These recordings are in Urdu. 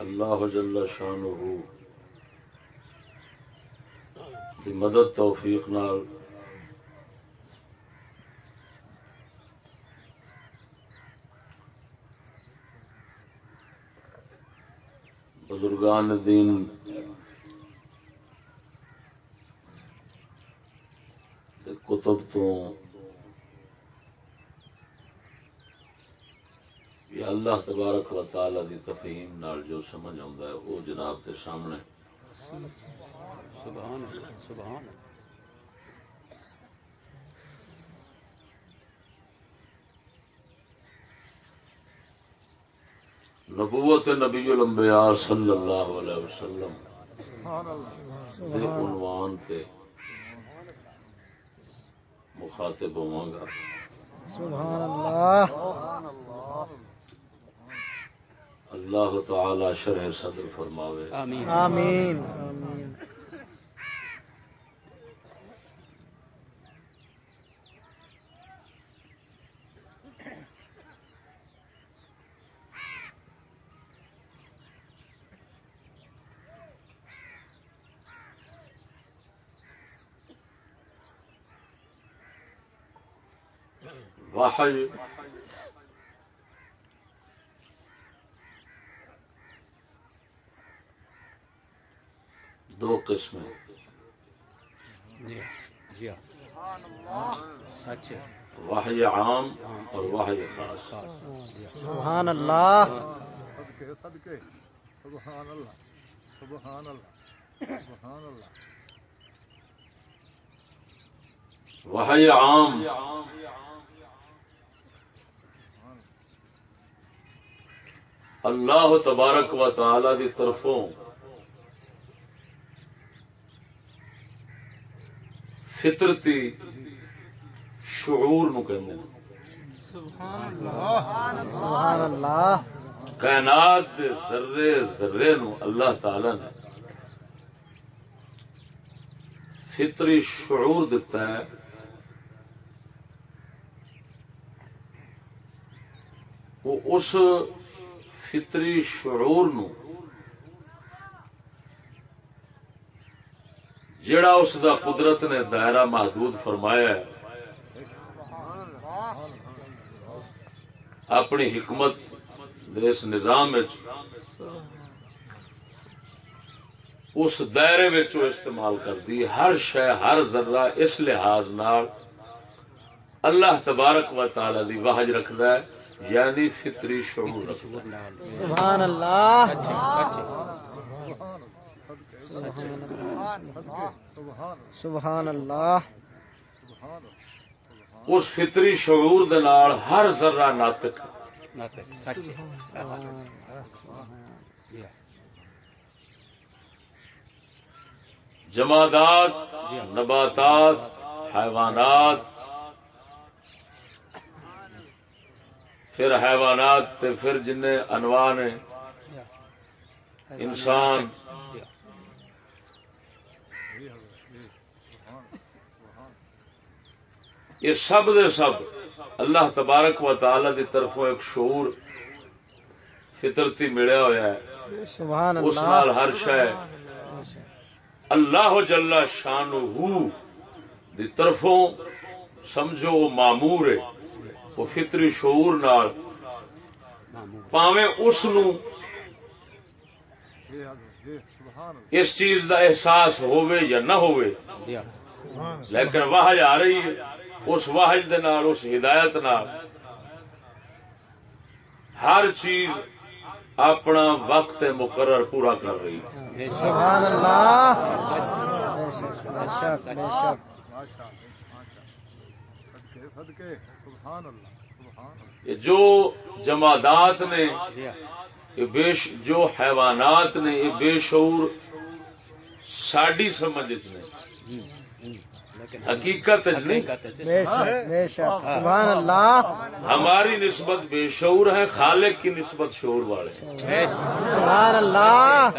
اللہ جل شانہ دی مدد توفیق نال بزرگان دین دے کتب تو یا اللہ تبارک و تعالی دی تفہیم نال جو سمجھ آندا ہے وہ جناب کے سامنے سبحان اللہ سبحان اللہ. نبوت نبی الانبیاء صلی اللہ علیہ وسلم دے عنوان تے مخاطب ہواں گا. سبحان اللہ. اللہ تعالی شرح صدر فرماوے. آمین آمین. وحی دو قسمیں جی سچ ہے. وحی عام اور وحی خاص. سبحان اللہ. صدقے سبحان اللہ سبحان اللہ سبحان اللہ. وحی عام اللہ تبارک و تعالی دی طرفوں فطرتی شعور نو کہندے ہیں. سبحان اللہ. کائنات دے ذرے ذرے نو اللہ تعالی نے فطری شعور دیتا ہے. وہ اس فطری شعور نو جڑا اس دا قدرت نے دائرہ محدود فرمایا ہے اپنی حکمت دے اس نظام وچ اس دائرے وچ استعمال کر دی. ہر شے ہر ذرہ اس لحاظ نال اللہ تبارک و تعالی دی وحج رکھدا ہے یعنی فطری شعور رکھدا ہے. سبحان اللہ. سبحان اللہ. اس فطری شعور دے نال ہر ذرہ ناطق سچ ہے. جمادات نباتات حیوانات پھر حیوانات تے پھر جن انواع نے انسان یہ سب دے سب اللہ تبارک و تعالی دی طرفوں ایک شعور فطرتی ملیا ہوا ہے. سبحان اس اللہ. نال ہر شے اللہ جل شانہ دی طرفوں سمجھو وہ معمور ہے. وہ فطری شعور نال پاویں اس نو اس چیز دا احساس ہووے یا نہ ہووے لیکن وحج آ رہی ہے. اس وحج دے نال اس ہدایت نال ہر چیز اپنا وقت مقرر پورا کر رہی ہے. سبحان اللہ. بے شک بے شک بے شک. صدقے سبحان اللہ سبحان اللہ. یہ جو جمادات نے جو حیوانات نے یہ بے شعور ساڈی سمجھ نے حقیقت نہیں. بے شک بے شک. سبحان اللہ. ہماری نسبت بے شعور ہے خالق کی نسبت شعور والے. سبحان اللہ.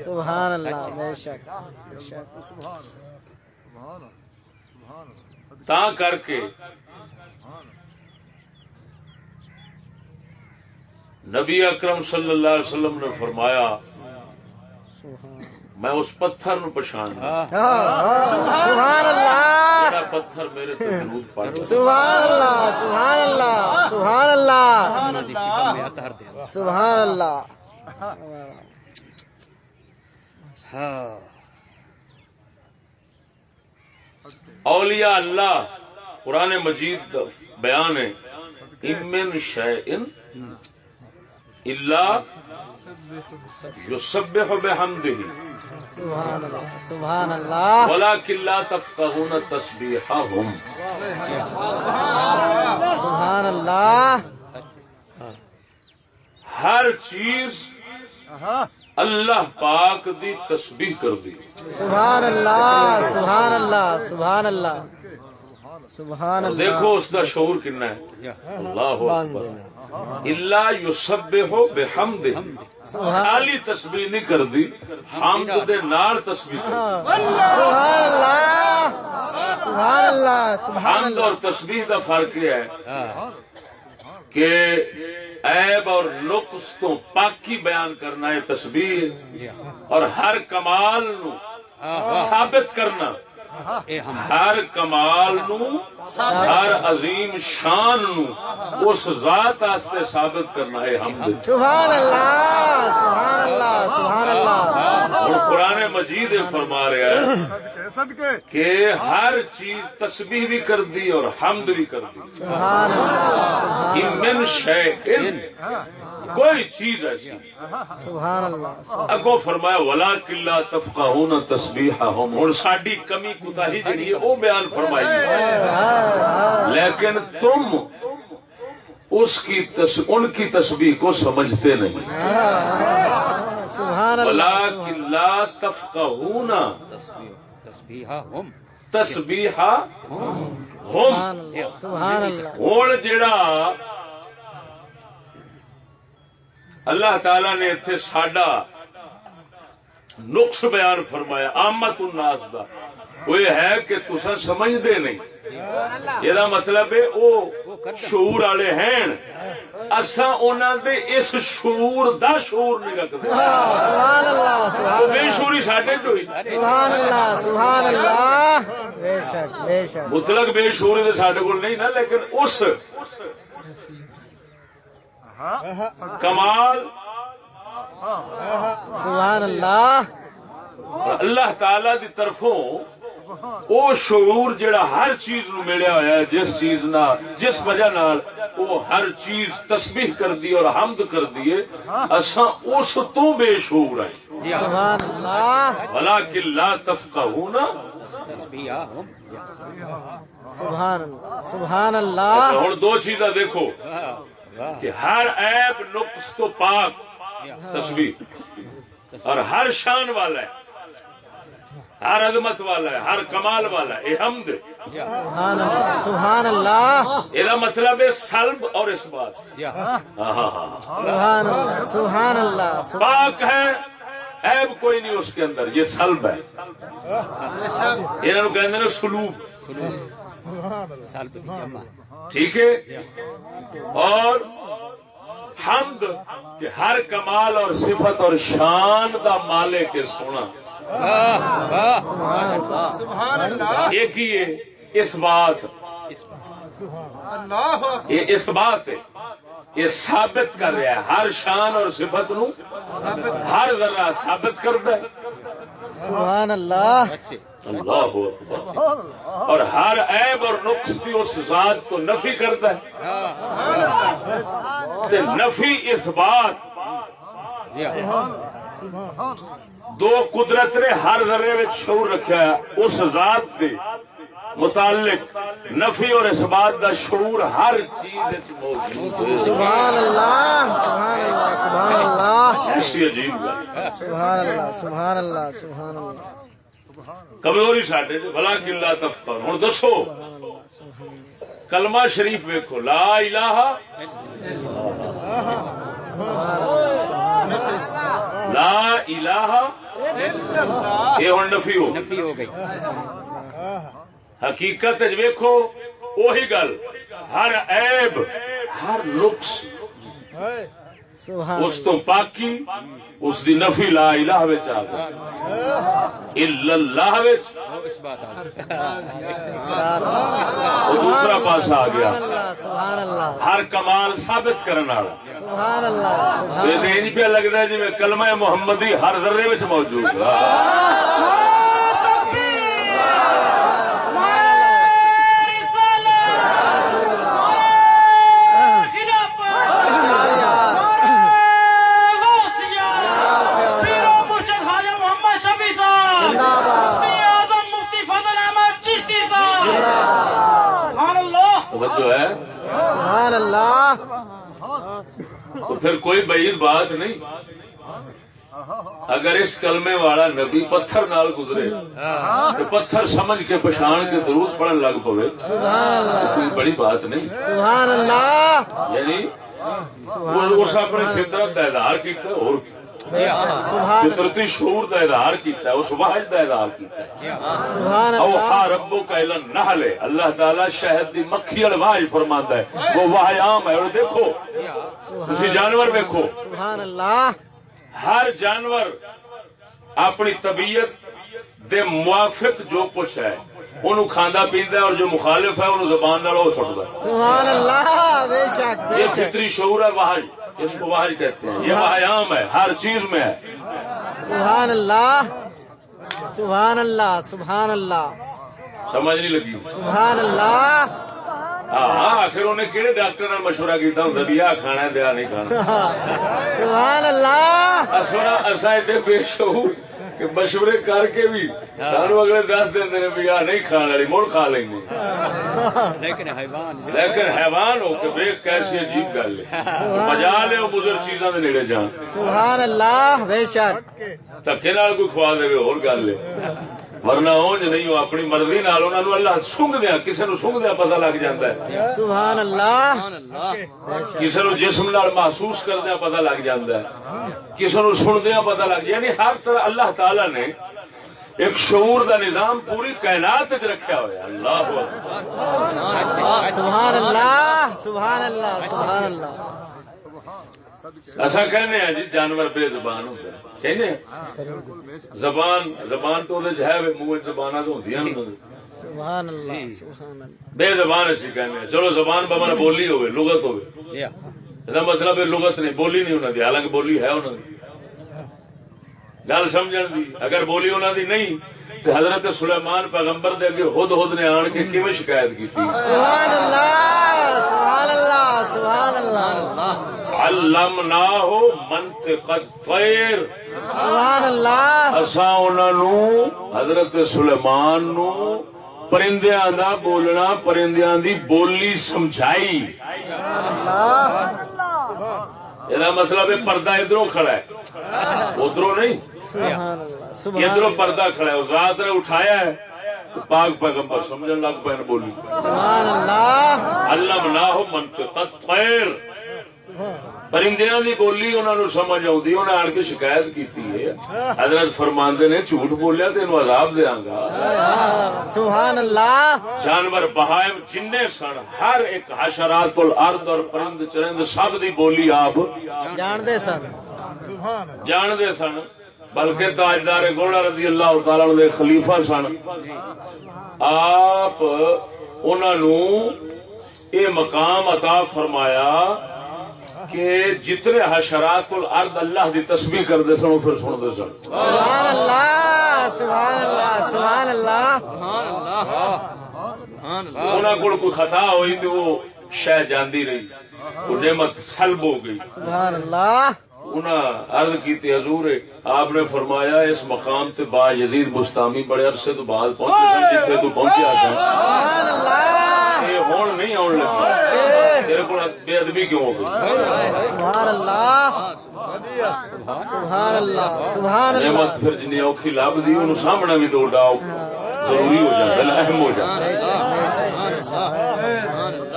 سبحان اللہ. بے شک بے شک. تا کر کے نبی اکرم صلی اللہ علیہ وسلم نے فرمایا میں اس پتھر نو پچھان سبحان اللہ پتھر میرے تے درود پڑھ سبحان اللہ سبحان اللہ سبحان اللہ سبحان اللہ اولیاء اللہ قرآن مجید کا بیان ہے من شیء الا یسبح بحمدہ سبحان اللہ سبحان اللہ ولکن لا تفقهون تسبیحهم سبحان اللہ ہر چیز اللہ پاک دی تسبیح کر دی سبحان اللہ سبحان اللہ سبحان اللہ سبحان اللہ دیکھو اس کا شعور کتنا ہے اللہ اکبر الا یسبح بحمدہ خالی تسبیح نہیں کر دی حمد دے نال تسبیح کر دی سبحان اللہ سبحان اللہ سبحان حمد اور تسبیح کا فرق یہ ہے کہ عیب اور نقص تو پاکی بیان کرنا ہے تسبیح اور ہر کمال نو ثابت کرنا ہر کمال نو ہر عظیم شان نو اس ذات واسطے ثابت کرنا ہے حمد سبحان اللہ سبحان اللہ سبحان اللہ اور قرآن مجید فرما رہا ہے صدقے کہ ہر چیز تسبیح بھی کر دی اور حمد بھی کر دی سبحان اللہ من شیء کوئی چیز ایسی سبحان اللہ اگو فرمایا ولکن لا تفقهون تسبیحهم اور ساڈی کمی کوتاہی جڑی ہے وہ بیان فرمائی ہے لیکن تم ان کی تسبیح کو سمجھتے نہیں سبحان اللہ ولکن لا تفقهون تسبیحهم سبحان اللہ ہن جڑا اللہ تعالی نے اتنے ساڈا نقص بیان فرمایا عامت الناس دا وہ یہ ہے کہ تسا سمجھتے نہیں یہ مطلب ہے وہ شعور والے ہیں اساں انہاں دے اس شعور دا شعور نہیں رکھتے سبحان اللہ سبحان بے شعوری ساڈے چ ہوئی سبحان اللہ سبحان اللہ بے شک بے شک مطلق بے شعوری تے ساڈے کول نہیں نا لیکن اس کمال سبحان اللہ اللہ تعالی دی طرفوں او شعور جڑا ہر چیز نو ملیا ہوا ہے جس وجہ نال وہ ہر چیز تسبیح کر دی اور حمد کر دیے اساں اس تو بے شعور ہیں سبحان اللہ ولکن لا تفقهون سبحان اللہ سبحان اللہ ہن دو چیزاں دیکھو کہ ہر عیب نقص تو پاک تسبیح اور ہر شان والا ہے ہر عظمت والا ہے ہر کمال والا ہے حمد سبحان اللہ سبحان اللہ یہ مطلب ہے سلب اور اس بات سبحان اللہ سبحان اللہ پاک ہے عیب کوئی نہیں اس کے اندر یہ سلب ہے انہوں کہتے ہیں سلوب ٹھیک ہے اور حمد کہ ہر کمال اور صفت اور شان کا مالک ہے سونا ایک ہی ہے اس بات یہ اس بات ہے یہ ثابت کر رہا ہے ہر شان اور صفت نو ہر ذرہ ثابت کرتا ہے سبحان اللہ اللہ اکبر اور ہر عیب اور نقص بھی اس ذات کو نفی کرتا ہے نفی اس بات دو قدرت نے ہر ذرے میں شعور رکھا ہے اس ذات کے متعلق نفی اور اس بات کا شعور ہر چیز موجود ہے سبحان اللہ سبحان اللہ سبحان اللہ ایسی عجیب بات سبحان اللہ سبحان اللہ سبحان اللہ کمزوری ساڈے بھلا کلا تفکر ہوں دسو کلمہ شریف ویکھو لا الہ لا الہ یہ ہوں نفی ہو گئی حقیقت ویکھو وہی گل ہر عیب ہر نقص سبحان اس تو پاکی اس دی نفی لا الہ وچ آ گئی الا اللہ وچ اس بات وہ دوسرا پاسا آ گیا سبحان اللہ ہر کمال ثابت کرنے والا سبحان اللہ سبحان یہ انج پہ لگتا ہے جی کلمہ محمدی ہر ذرے وچ موجود ہے جو ہے سبحان اللہ تو پھر کوئی بعید بات نہیں اگر اس کلمے والا نبی پتھر نال گزرے تو پتھر سمجھ کے پچھان کے درود پڑھن لگ پوے کوئی بڑی بات نہیں سبحان اللہ یعنی اس اپنی فطرت کا اظہار کیتا اور سبحان فطرتی شعور کا اظہار کیتا ہے اس واحد کا اظہار کیتا ہے سبحان او اللہ ہا ربو کا النحل اللہ تعالی شہد دی مکھی والا واحد فرماندا ہے وہ واحد عام ہے اور دیکھو تسی جانور دیکھو سبحان اللہ ہر جانور اپنی طبیعت دے موافق جو کچھ ہے انہوں کھاندا پیندا ہے اور جو مخالف ہے انہوں زبان نال او سٹدا ہے سبحان اللہ بے شک بے یہ شک فطری شعور ہے واحد اس کو واحد کہتے ہیں یہ واحد عام ہے ہر چیز میں ہے سبحان اللہ سبحان اللہ سبحان اللہ سمجھ نہیں لگی سبحان اللہ ہاں آخر انہیں کہڑے ڈاکٹر نے مشورہ کیتا ہوں دیا کھانا ہے دیا نہیں کھانا سبحان اللہ اصا ایڈے بے شعور کہ مشورے کر کے بھی سانو اگلے دس دن بھی آ نہیں کھانے والی مڑ کھا لیں گے لیکن حیوان ہو کے ویخ کیسی عجیب گل ہے مجا لے بزرگ چیزاں دے نیڑے جان سبحان اللہ بے شک دھکے نال کوئی کھوا دے اور گل ہے ورنہ اونج نہیں وہ اپنی مرضی نال انہاں نوں اللہ سونگ دیا کسی نو سونگ دیا پتہ لگ جاندا ہے سبحان اللہ کسی نو جسم نال محسوس کردیا پتہ لگ جاندا ہے کسی نو سندیا پتہ لگ یعنی ہر طرح اللہ تعالی نے ایک شعور دا نظام پوری کائنات وچ رکھیا ہوا ہے اللہ اکبر سبحان اللہ سبحان اللہ سبحان اللہ ایسا کہنے ہیں جی جانور بے زبان ہوتے ہیں کہنے زبان تو ہے منہ زبان تو ہوتی ہیں سبحان اللہ سبحان اللہ بے زبان اسی کہنے ہیں چلو زبان بمانا بولی ہوئے لغت ہوئے یہ مطلب ہے لغت نہیں بولی نہیں انہوں دی حالانکہ بولی ہے انہوں دی گل سمجھن دی اگر بولی انہوں دی نہیں تو حضرت سلیمان پیغمبر دے اگے ہد نے آن کے کیویں شکایت کی تھی سبحان اللہ سبحان اللہ سبحان اللہ علمناہ منطق الطیر سبحان اللہ اساں انہاں نوں حضرت سلیمان نو پرندیاں دا بولنا پرندیاں دی بولی سمجھائی یہ مطلب ہے پردہ ادھروں کھڑا ہے ادھروں نہیں ادھروں پردہ کھڑا ہے ذات نے اٹھایا ہے پاک پیغمبر سمجھن لگ پے بولی سبحان اللہ علمناہ منطق الطیر پرندیاں دی بولی انہوں نے سمجھ آؤں انہیں آن کے شکایت کی حضرت فرماندے نے جھوٹ بولیا تو انہوں عذاب دیاں گا سبحان اللہ جانور بہائم جن سن ہر ایک حشرات الارض اور پرند چرند سب دی بولی آپ جاندے سن بلکہ تاجدار گوڑا رضی اللہ تعالی عنہ دے خلیفہ سن آپ انہوں نے یہ مقام عطا فرمایا کہ جتنے حشرات الارض اللہ دی تسبیح کرتے سن وہ پھر سنتے سن سبحان اللہ سبحان اللہ سبحان اللہ انہوں کو کوئی خطا ہوئی تو وہ شہ جاندی رہی وہ نعمت سلب ہو گئی سبحان اللہ انہاں عرض کی تھی حضور آپ نے فرمایا اس مقام تے با یزید بستامی بڑے عرصے تو بعد پہنچے سن جتنے تو پہنچیا تھا سبحان اللہ یہ ہون نہیں آن لگا تیرے کو بے ادبی کیوں ہو گئی سبحان اللہ سبحان اللہ سبحان اللہ نعمت پھر جنی اوکھی لب دی انہوں سامنا بھی دوڑا ضروری ہو جاتا ہے اہم ہو جاتا ہے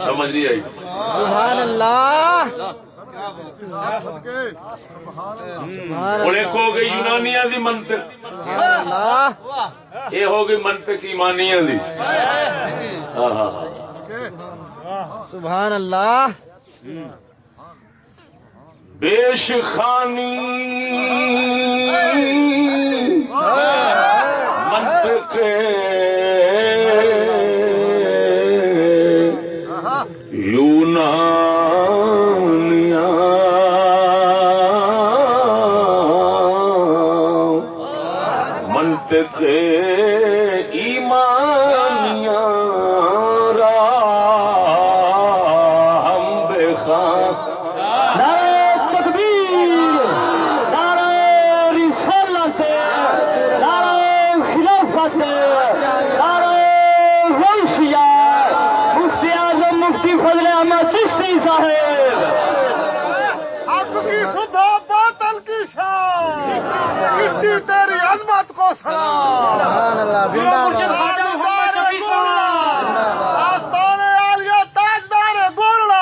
سمجھ نہیں آئی سبحان اللہ اور ایک ہو گئی یونانیاں دی منطق سبحان اللہ یہ ہو گئی منطق ایمانیاں دی سبحان اللہ بیش خانی منطق یونانیاں منطق ایمانیاں را ہم بے خان چشتی تیری عظمت کو سلام سبحان اللہ زندہ باد آستان عالیہ تاجدار گولڑا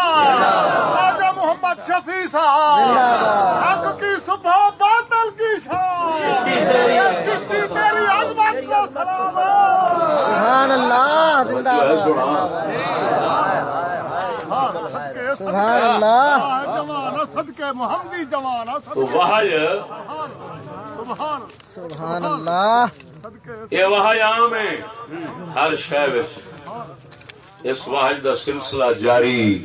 خواجہ محمد شفیع صاحب حق کی صبح باطل کی شان چشتی تیری عظمت کو سلام سبحان اللہ زندہ باد سبحان اللہ جوانہ صدقے محمدی جوانہ تو وحی سبحان اللہ یہ وحی عام ہے ہر شے وچ اس وحی دا سلسلہ جاری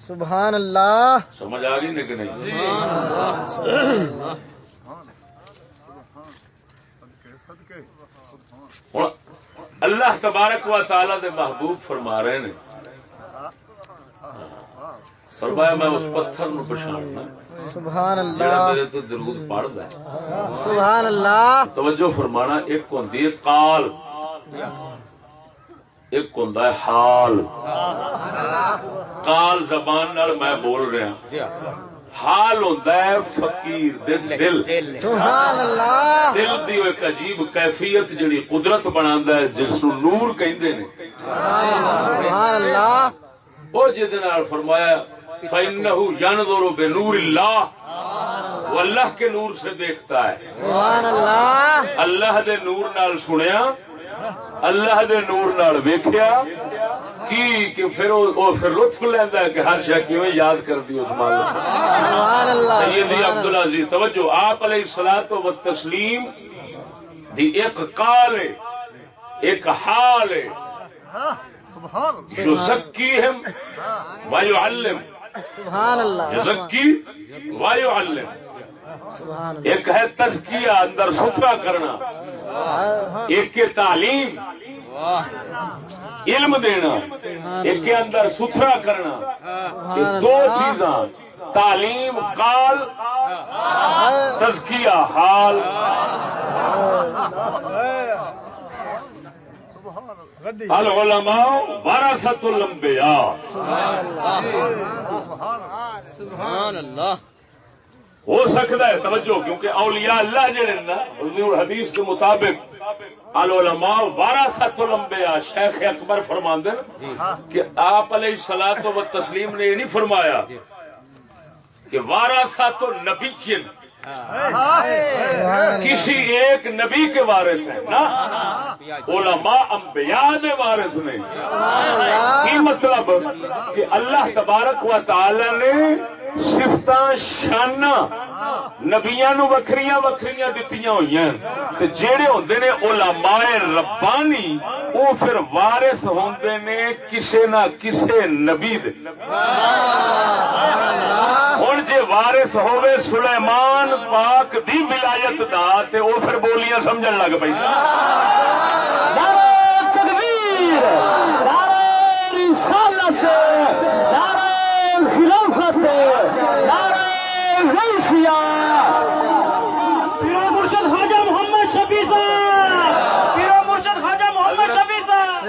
سبحان اللہ سمجھ آ گئی کہ نہیں ہوں اللہ تبارک و تعالی دے محبوب فرما رہے ہیں فرمایا میں اس پتھر نو پچھاڑنا سبحان جڑا اللہ میرے تو درود پڑھدا ہے سبحان اللہ توجہ فرمانا ایک ہوندی ہے قال ایک ہوندا ہے حال قال زبان نال میں بول رہا حال ہوندا ہے فقیر دل سبحان اللہ دل دی ایک عجیب کیفیت جڑی قدرت بناندا ہے جس نو نور کہندے نے سبحان اللہ وہ جس نال فرمایا فإنه ينظر بنور اللہ وہ اللہ کے نور سے دیکھتا ہے سبحان اللہ اللہ دے نور نال سنیا اللہ دے نور نال ویکھیا کی کہ پھر لطف لیندا ہے کہ ہر شے کیویں یاد کر دی اس مالک سبحان اللہ سیدی عبدالعزیز توجہ آپ علیہ الصلوۃ والتسلیم دی ایک قال ہے ایک حال ہے سبحان یزکیہم ویعلم سبحان اللہ یزکی ویعلم سبحان ایک ہے تزکیہ اندر ستھرا کرنا ایک کے تعلیم علم دینا ایک کے اندر ستھرا کرنا یہ دو چیزاں تعلیم قال تزکیہ حال العلماء ورثۃ الانبیاء سبحان اللہ ہو سکتا ہے توجہ کیونکہ اولیاء اللہ جڑے نا حضور حدیث کے مطابق العلماء ورثۃ الانبیاء شیخ اکبر فرماندے کہ آپ علیہ الصلوۃ والتسلیم نے یہ نہیں فرمایا کہ ورثۃ النبی کسی ایک نبی کے وارث ہیں نا علماء انبیاء دے وارث نہیں کی مطلب کہ اللہ تبارک و تعالی نے صفتاں شاناں نبیاں نو وکھریاں وکھریاں دتیاں ہوئیاں تے جڑے ہوندے نے علماء ربانی او پھر وارث ہوندے نے کسے نہ کسے نبی دے ہن جے وارث ہوے سلیمان پاک دی ولایت دا تے او پھر بولیاں سمجھن لگ پئی تکبیر نعرہ رسالت نعرہ خلافت نعرہ غوثیہ پیر مرشد خواجہ محمد شفیع صاحب پیر مرشد خواجہ محمد شفیع صاحب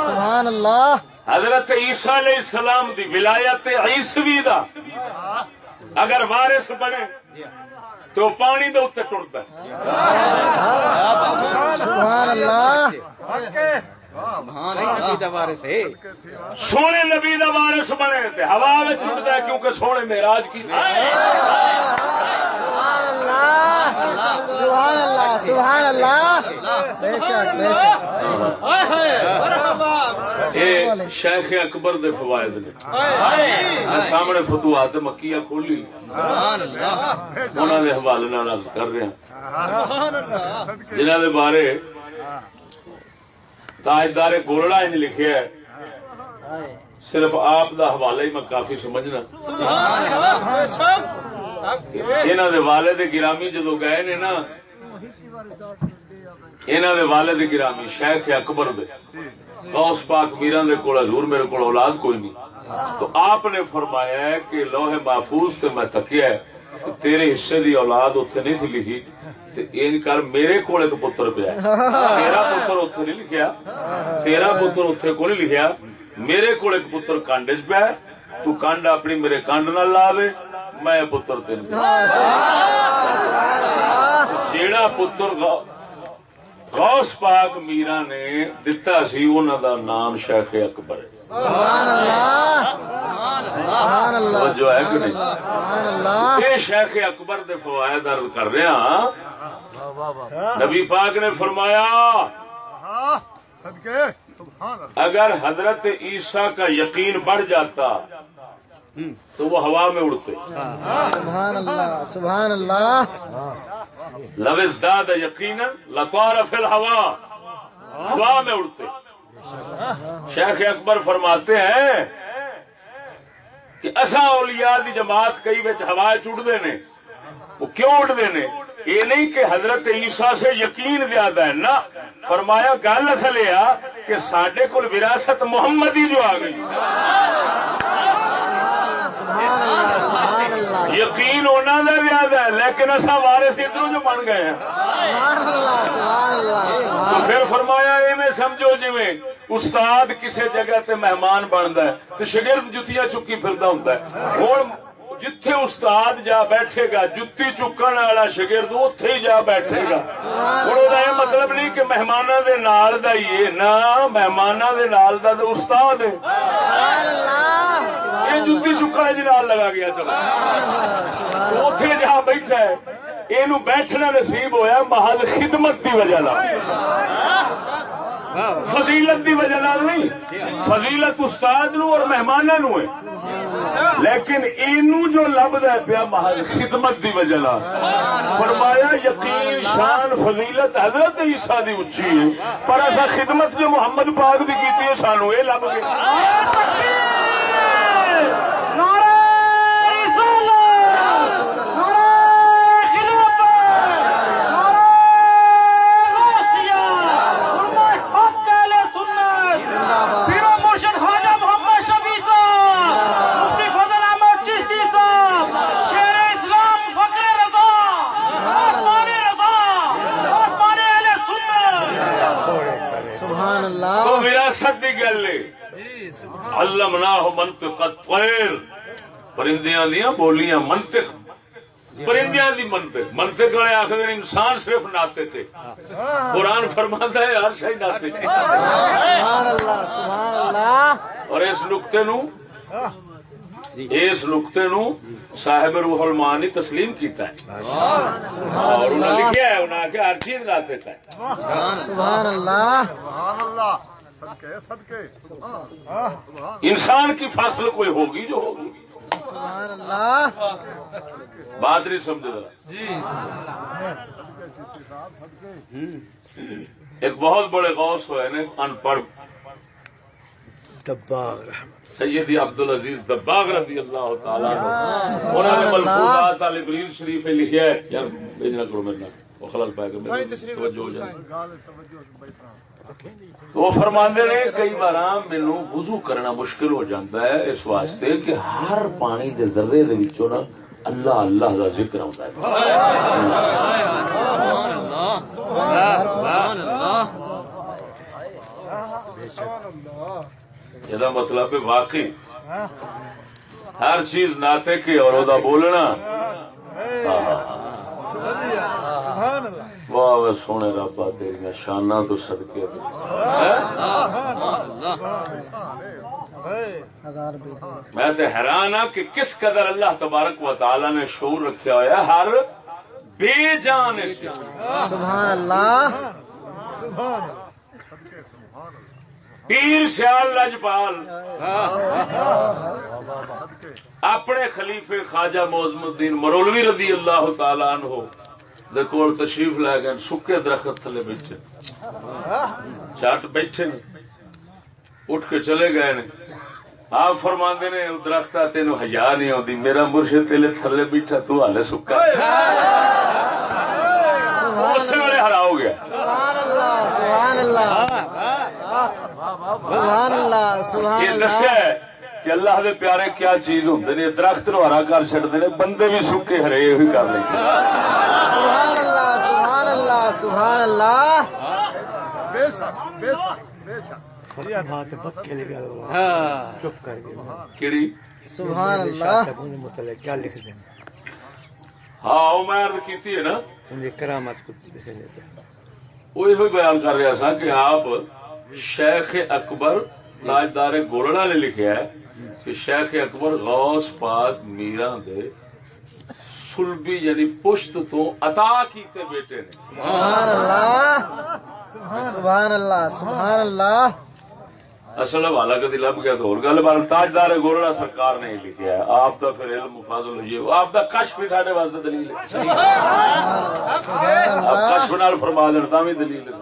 سبحان اللہ حضرت عیسیٰ علیہ السلام دی ولایت عیسوی دا اگر وارث بنے تو پانی دے اوتے ٹردا ہے سبحان اللہ سبحان اللہ دا وارث ہے سونے نبی دا وارث بنے تے ہوا وچ اڑدا ہے کیونکہ سونے معراج کی سبحان اللہ سبحان اللہ سبحان اللہ بے شک بے شک یہ شیخ اکبر دے فوائد نے سامنے فتوحات مکیہ کھولی انہوں نے حوالے نال عرض کر رہے ہیں جنہوں نے بارے تاجدار گولڑا انج لکھیا ہے صرف آپ دا حوالہ ہی میں کافی سمجھنا انہوں دے والد گرامی جدو گئے نے نا انہوں دے والد گرامی شیخ اکبر دے غوث پاک میران دے کول حضور میرے کول اولاد کوئی نہیں تو آپ نے فرمایا ہے کہ لوح محفوظ تے میں تکیا ہے تیرے حصے دی اولاد اتنے نہیں تھی لکھی ان کر میرے کول ایک پتر پیا تیرا پتر اتنے نہیں لکھیا تیرا پتر اتنے کو نہیں لکھیا میرے کول ایک پتر کانڈ چ پیا تو کانڈ اپنی میرے کانڈ نال لا دے میں پتر تین جیڑا پتر غوث پاک میرا نے دتا سی انہوں دا نام شیخ اکبر ہے جو ہے کہ نہیں یہ شیخ اکبر دے فوائد عرض کر رہے ہیں نبی پاک نے فرمایا اگر حضرت عیسیٰ کا یقین بڑھ جاتا تو وہ ہوا میں اڑتے سبحان اللہ سبحان اللہ لو ازداد یقینا لطار فی الہوا ہوا میں اڑتے شیخ اکبر فرماتے ہیں کہ اساں اولیاء دی جماعت کئی وچ ہوا چڑھدے نے وہ کیوں اڑدے نے یہ نہیں کہ حضرت عیسیٰ سے یقین زیادہ ہے نہ فرمایا گل اصل یہ کہ سڈے کول وراثت محمدی جو آ گئی یقین انہوں نے زیادہ ہے لیکن اصا وارث ادھر جو بن گئے ہیں تو پھر فرمایا میں سمجھو جی استاد کسی جگہ تے مہمان بنتا ہے تو شگرد جتیاں چکی پھردا ہوں ہوں جتھے استاد جا بیٹھے گا جتی چکن والا شگرد اتے ہی جا بیٹھے گا ہوں وہ مطلب نہیں کہ مہمانوں دے نال دا ہی ہے نہ مہمانوں دے نال دا تو استاد ہے یہ جتی چکا جی نال لگا گیا چلو اتے جہاں بیٹھا ہے یہ بیٹھنا نصیب ہویا محض خدمت کی وجہ فضیلت کی وجہ نہیں فضیلت استاد نو اور مہمانوں نو ہے لیکن اینو جو لبدا ہے پیا محض خدمت کی وجہ فرمایا یقین شان فضیلت حضرت عیسیٰ دی اچھی ہے پر ایسا خدمت جو محمد پاک دی کیتی ہے سانو یہ لب گئی علمناہ منطق الطیر پرندیاں دیاں بولیاں منطق پرندیاں دی منطق والے آخر انسان صرف ناطے تھے قرآن فرماتا ہے ہر شے ناطے تھے سبحان اللہ سبحان اللہ اور اس نقطے نو صاحب روح المعانی تسلیم کیتا ہے اور انہوں نے لکھا ہے انہوں نے کہا ہر چیز ناطے تھا سبحان اللہ سبحان اللہ صدقے انسان کی فصل کوئی ہوگی جو ہوگی سبحان اللہ بات نہیں سمجھ رہا ایک بہت بڑے غوث ہوئے نا ان پڑھ سیدی عبدالعزیز دباغ رضی اللہ تعالیٰ انہوں نے ملفوظات الابریل شریف لکھا ہے یار بھیجنا کرو میرے وہ خلل پائے گا توجہ ہو جائے وہ فرماندے نے کئی بار مینوں وضو کرنا مشکل ہو جاتا ہے اس واسطے کہ ہر پانی دے ذرے دے وچوں نا اللہ اللہ دا ذکر آتا ہے یہ مطلب ہے واقعی ہر چیز ناطے کی اور دا بولنا واہ سونے ربا تیری شاناں تو صدقے میں تو حیران ہاں کہ کس قدر اللہ تبارک و تعالی نے شعور رکھا ہوا ہر بے جان سبحان اللہ پیر سیال لجپال اپنے خلیفے خواجہ معظم الدین مرولوی رضی اللہ تعالی عنہ دے کول تشریف لے گئے. سکے درخت تھلے بیٹھے چٹ بیٹھے نے اٹھ کے چلے گئے نے. آپ فرماندے نے درخت تین حیا نہیں آتی میرا مرشد تیلے تھلے بیٹھا تو ہالے سکا اس ویلے ہرا ہو گیا. سبحان اللہ سبحان اللہ سبحان اللہ سبحان یہ اللہ دسیا ہے کہ اللہ دے پیارے کیا چیز ہوندے نے. درخت نو ہرا کر چڑھتے نے بندے بھی سکے ہرے ہوئی کر لیں. سبحان اللہ سبحان اللہ سبحان اللہ بے شک بے شک بے شک چپ کر کیڑی سبحان اللہ متعلق کیا لکھ دیں ہاں وہ میں عرض کیتی ہے نا کرامت کو وہ یہ بیان کر رہا سا کہ آپ شیخ اکبر تاجدار گولڑا نے لکھا ہے کہ شیخ اکبر غوث پاک میران دے سلبی یعنی پشت تو عطا کیتے بیٹے نے. سبحان اللہ سبحان اللہ سبحان اللہ اصل حوالہ کدی لب گیا تو اور گل بار تاجدار گولڑا سرکار نے ہی لکھا ہے. آپ دا پھر علم فاضل ہوئی آپ دا کشف بھی ساڈے واسطے دلیل ہے. آپ کشف نال فرما دین تاں وی دلیل ہے.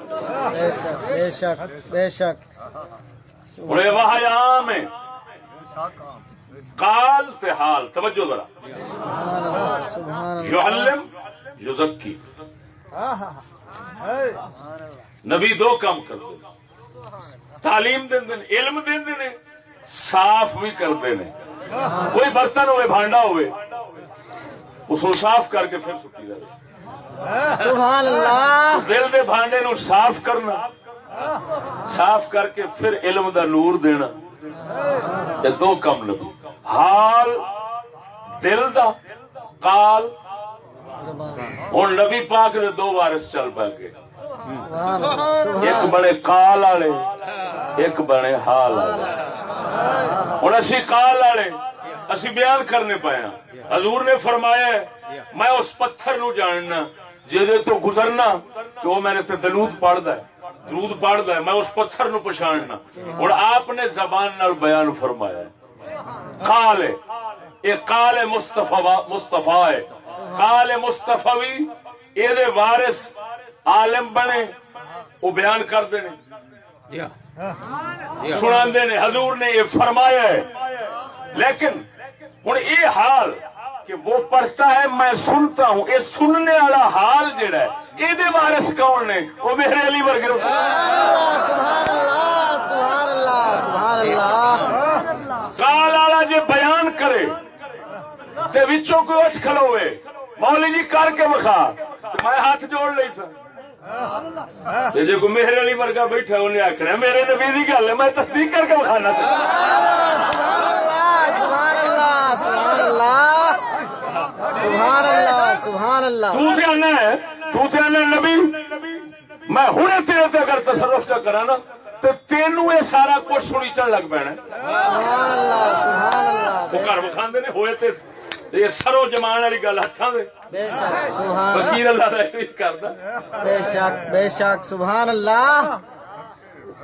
بے شک بے شک بے شک ہن یہ وحی عام ہے قال تے حال. توجہ ذرا سبحان اللہ سبحان اللہ یعلم یزکی نبی دو کام کرتے تعلیم دیندے نے علم دیندے نے صاف بھی کرتے نے. کوئی برتن ہوئے بھانڈا ہوئے اس کو صاف کر کے پھر سٹی جائے. سبحان اللہ دل دے بھانڈے نو صاف کرنا صاف کر کے پھر علم دا نور دینا یہ دو کم نبی. حال دل دا قال ہوں نبی پاک دے دو وارث چل پا گئے. ایک بڑے قال والے ایک بڑے حال والے. ہوں اسی قال والے اسی بیان کرنے پایا. حضور نے فرمایا میں اس پتھر نو جاننا جہدے تو گزرنا کہ وہ میں نے درود پڑھدا ہے درود پڑھدا ہے میں اس پتھر نو پچھاننا. ہوں آپ نے زبان نال بیان فرمایا قال یہ قال مصطفی ہے. قال مصطفی یہ وارث عالم بنے وہ بیان کرتے ہیں سنا نے. حضور نے یہ فرمایا ہے. لیکن ہوں یہ حال کہ وہ پڑھتا ہے میں سنتا ہوں یہ سننے والا حال جڑا ہے یہ وارث کون نے وہ میرے علی ورگے. سبحان اللہ سبحان اللہ سبحان اللہ قال والا جی بیان کرے تے وچوں کوئی اٹھ کھلوے مولی جی کر کے بخا میں ہاتھ جوڑ لی سا. جی کوئی میرے علی ورگا بیٹھا انہیں آخنا میرے نبی کی گل ہے میں تصدیق کر کے بخانا. سبحان اللہ سبحان اللہ سبحان اللہ سبحان اللہ تو سے آنا نبی میں ہنے تیرے تے اگر تصرف چا کرا نا تو تینوں یہ سارا کچھ سنی چڑھ لگ پینا. سبحان اللہ سبحان اللہ وہ گھر بکھاندے نے ہوئے تے یہ سرو جمان والی گل ہاتھاں دے بے شک سبحان وکیل اللہ دا بھی کردا. بے شک سبحان اللہ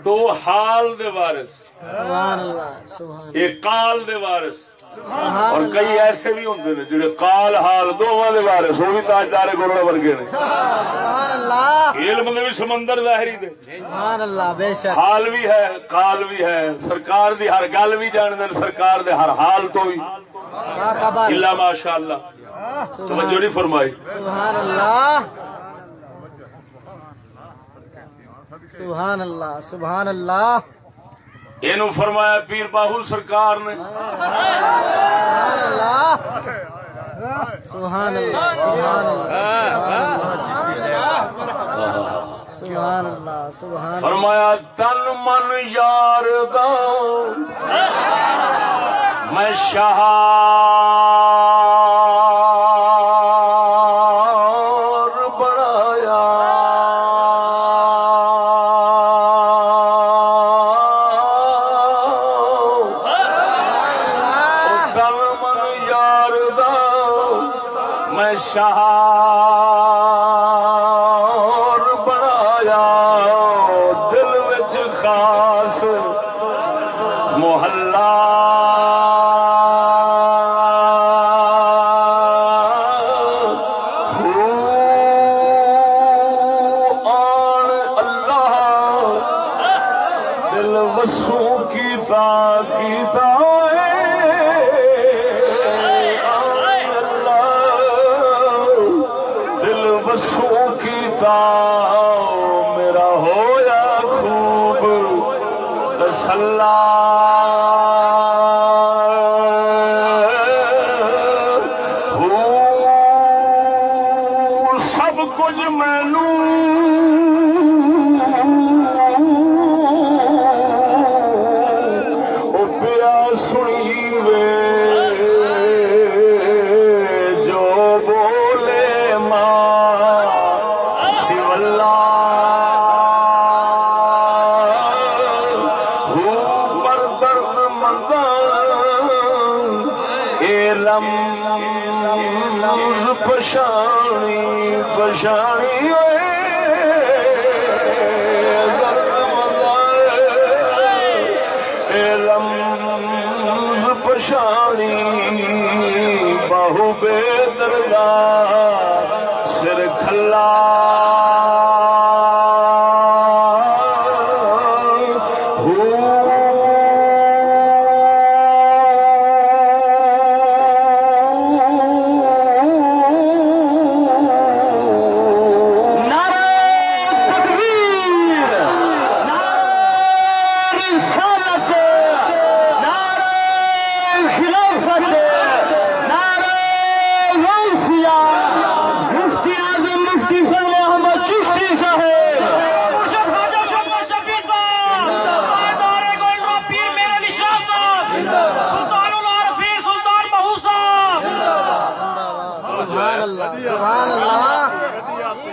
تو حال دے وارث سبحان اللہ سبحان یہ قال دے وارث سبحان اور کئی ایسے بھی ہوندے نے جڑے قال حال دونوں دے وارث وہ بھی تاجدار گولڑا ورگے نے. سبحان اللہ علم دے بھی سمندر ظاہری دے سبحان اللہ بے شک حال بھی ہے قال بھی ہے. سرکار دی ہر گل بھی جاندے نے سرکار دے ہر حال تو بھی الا ماشاء اللہ. توجہ نہیں فرمائی. سبحان اللہ سبحان اللہ سبحان اللہ اینو فرمایا پیر باہو سرکار نے. سبحان اللہ سبحان اللہ سبحان اللہ سبحان اللہ سبحان فرمایا تن من یار دا میں شہار بنایا. تن من یار دا میں شہار میرا ہویا خوب تسلا سب کچھ مینوں او پیا سنی وے جو بولے پشانی پشانی لمز پشانی بہو بے درگاہ سر کھلا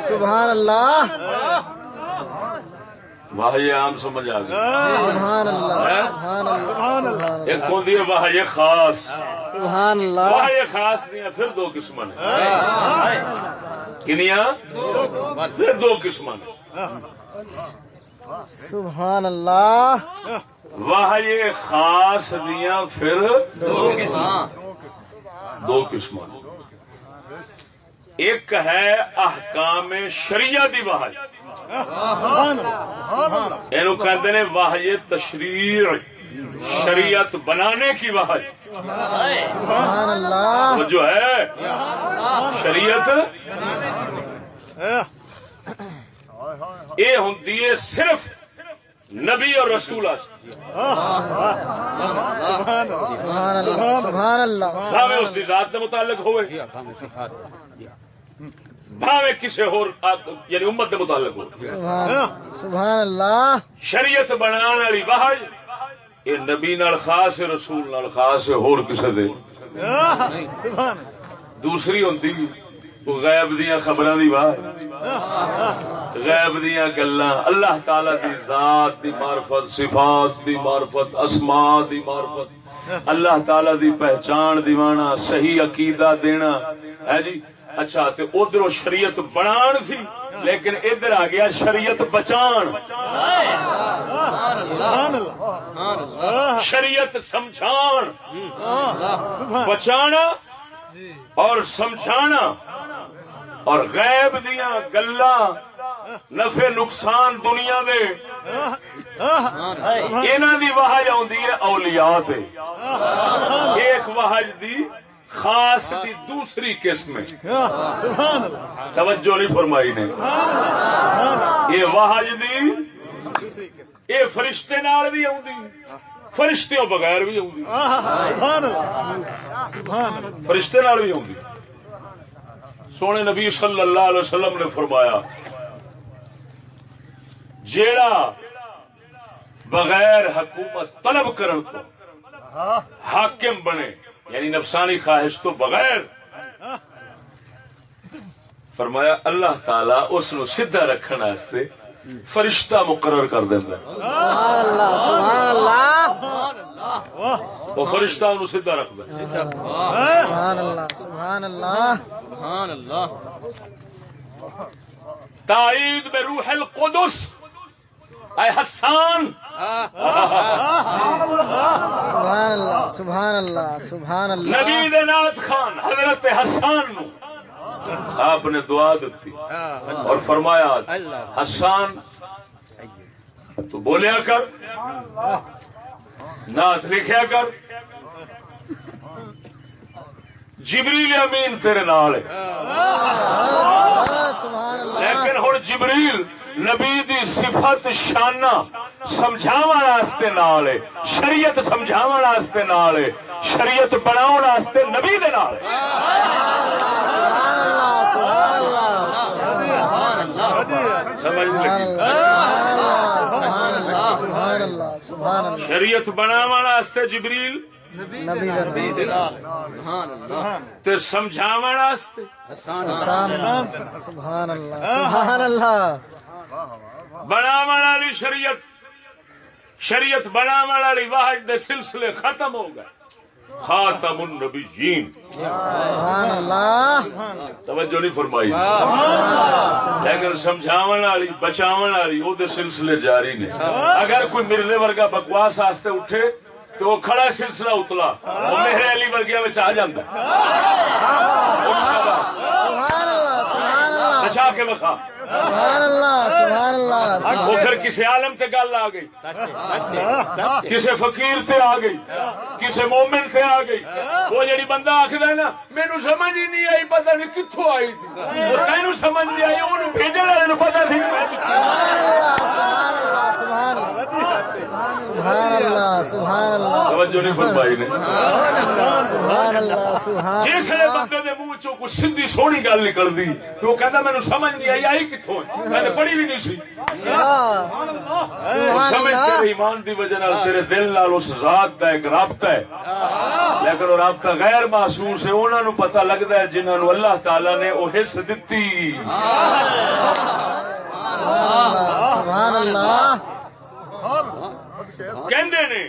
سبحان اللہ واہ عام سمجھ آ گئی. سبحان اللہ سبحان اللہ. ایک ہوتی ہے واہ خاص. سبحان اللہ. واہ خاص دیا پھر دو قسم نے. کنیا پھر دو قسم نے. سبحان اللہ. واہ خاص دیا پھر دو قسم. ایک ہے احکام شریعت دی واہ، اینو کہتے ہیں واہ تشریع، شریعت بنانے کی واہ. سبحان اللہ. وہ جو ہے شریعت یہ ہوتی ہے صرف نبی اور رسول. سبحان اللہ سبحان اللہ. بھاوے اس کی ذات کے متعلق ہوئے، بھاوے کسی اور یعنی امت کے متعلق ہو. سبحان اللہ. شریعت بنانے والی واحد یہ نبی نال خاص ہے، رسول نال خاص ہے، اور کسی دے. دوسری ہوتی غیب دیاں خبراں دی واہ، غیب دیاں گلاں، اللہ تعالی دی ذات دی معرفت، صفات دی معرفت، اسماء دی معرفت، اللہ تعالی دی پہچان دیوانا، صحیح عقیدہ دینا ہے جی. اچھا تے ادھر شریعت بنان سی، لیکن ادھر آ گیا شریعت بچان. شریعت سمجھان، بچانا اور سمجھانا، اور غیب دیاں گلاں نفع نقصان دنیا دے انہاں دی وحی آندی ہے اولیاء تے. ایک وحی دی خاص دی دوسری قسم ہے. توجہ نہیں فرمائی نے. یہ وحی دی یہ فرشتے نال بھی آندی، فرشتوں بغیر بھی آندی، فرشتے نال بھی آندی. سونے نبی صلی اللہ علیہ وسلم نے فرمایا جیڑا بغیر حکومت طلب کرن تو حاکم بنے، یعنی نفسانی خواہش تو بغیر، فرمایا اللہ تعالی اس نو سیدھا رکھنے واسطے فرشتہ مقرر کر دینا. سبحان اللہ. وہ فرشتہ انہوں سیدھا رکھ دے. سبحان اللہ سبحان اللہ. سبحان اللہ. تائید میں روح القدس، اے حسان سبحان اللہ سبحان اللہ سبحان اللہ. نبی دے نات خان حضرت حسان نو آپ نے دعا دیتی اور فرمایا حسان تو بولیا کر نات لکھیا کر جبریل امین تیرے نال ہے. لیکن ہن جبریل نبی دی صفت شانہ سمجھاون واسطے نال ہے شریعت سمجھاون واسطے نال ہے شریعت بناون واسطے نبی دے نال ہے. سمجھ لگی شریعت بناون واسطے جبریل تے سمجھاون واسطے سبحان اللہ سبحان اللہ. بناون والی شریعت بناون والی واحد دے سلسلے ختم ہو گئے. خاتم النبیین سبحان اللہ. توجہ نہیں فرمائی لیکن سمجھاون والی بچاون والی وہ دے سلسلے جاری نے. اگر کوئی مرلے ورگا بکواس واسطے اٹھے تو وہ کھڑا سلسلہ اتلا وہ میرے علی ورگیا میں آ جاتا بچا کے بخا. سبحان اللہ سبحان اللہ. وہ پھر کسی عالم تے گل آ گئی کسی فقیر تے آ گئی کسی مومن تے آ گئی. وہ جڑی بندہ آخر نا مینو سمجھ ہی نہیں آئی پتہ نہیں کتوں آئی تھی تینوں سمجھ نہیں آئی انہوں بھیجنے والے پتہ تھی. سبحان اللہ سبحان اللہ. توجہ نہیں فرمائی نے. سبحان اللہ سبحان. جس بندے دے منہ چوں کوئی سیدھی سونی گل نکلدی تو وہ کہندا مینوں سمجھ نہیں آئی آئی کتوں میں نے پڑھی بھی نہیں سی. سمجھ تیرے ایمان دی وجہ نال تیرے دل نال اس ذات دا ایک رابطہ ہے لیکن وہ رابطہ غیر محسوس ہے. انہاں نوں پتہ لگدا ہے جنہاں نوں اللہ تعالی نے وہ حص دتی. سبحان اللہ. کہندے نے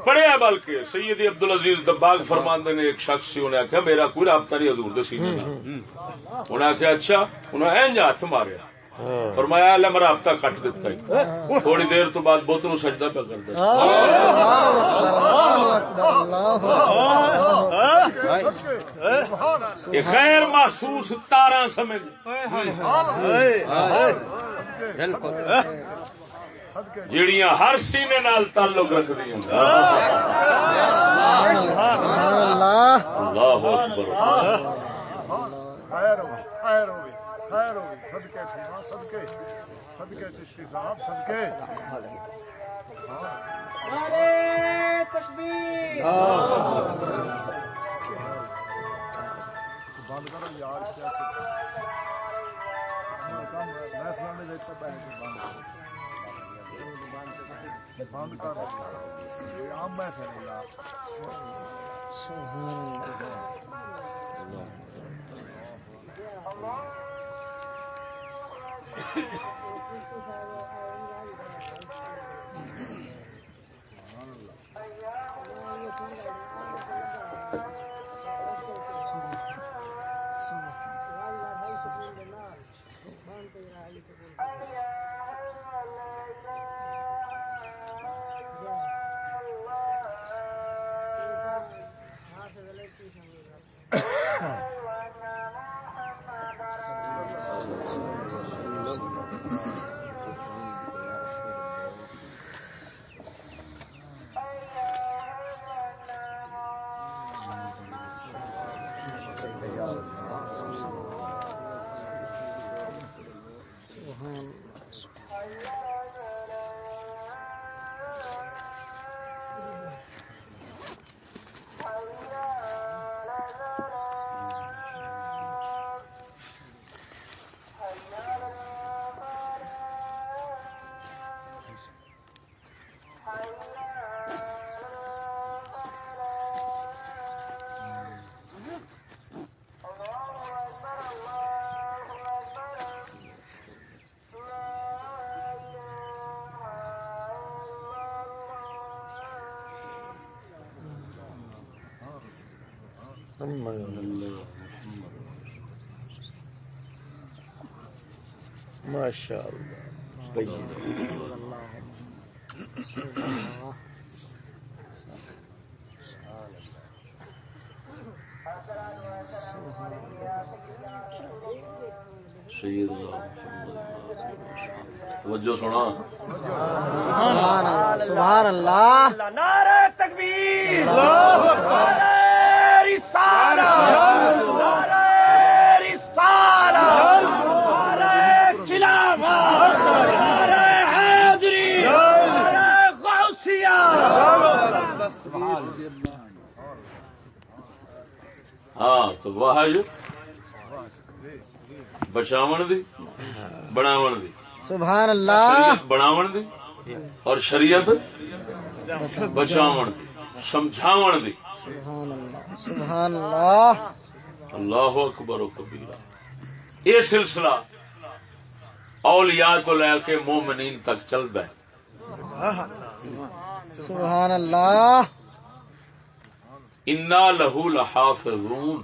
پڑھیا بلکہ سید عبدالعزیز دباغ فرماندے نے ایک شخص سی انہیں آخیا میرا کوئی رابطہ نہیں حضور دے سینے نال. انہیں آخیا اچھا انہیں اینج ہاتھ ماریا فرمایا اللہ میں رابطہ کٹ دیتا ہے. تھوڑی دیر تو بعد بت نو سجدہ پہ کر دیا. غیر محسوس تاراں سمجھ جڑیاں ہر سینے نال تعلق رکھدی ہیں. اللہ اکبر. خیر ہوگی خیر ہوگی خیر ہوگی. صدقے تھی صدقے صدقے چشتی صاحب صدقے. بند کرو یار کیا میں فلانے دیکھتا بند کر یہ عام میں سے یار. ماشاء اللہ. توجہ سنا. سبحان اللہ. نعرہ تکبیر، اللہ اکبر. نعرہ رسالت، نعرہ رسالت، نعرہ خلافت، نعرہ حیدری، نعرہ غوثیہ. ہاں تو وحج بچاون دی بناون دی، سبحان اللہ. شریعت بناون دی اور شریعت بچاون دی، سمجھاون دی. سبحان اللہ. سبحان اللہ. اللہ اکبر و کبیرہ. یہ سلسلہ اولیاء تو لے کے مومنین تک چلتا ہے. سبحان اللہ. انا لہو لحافظون.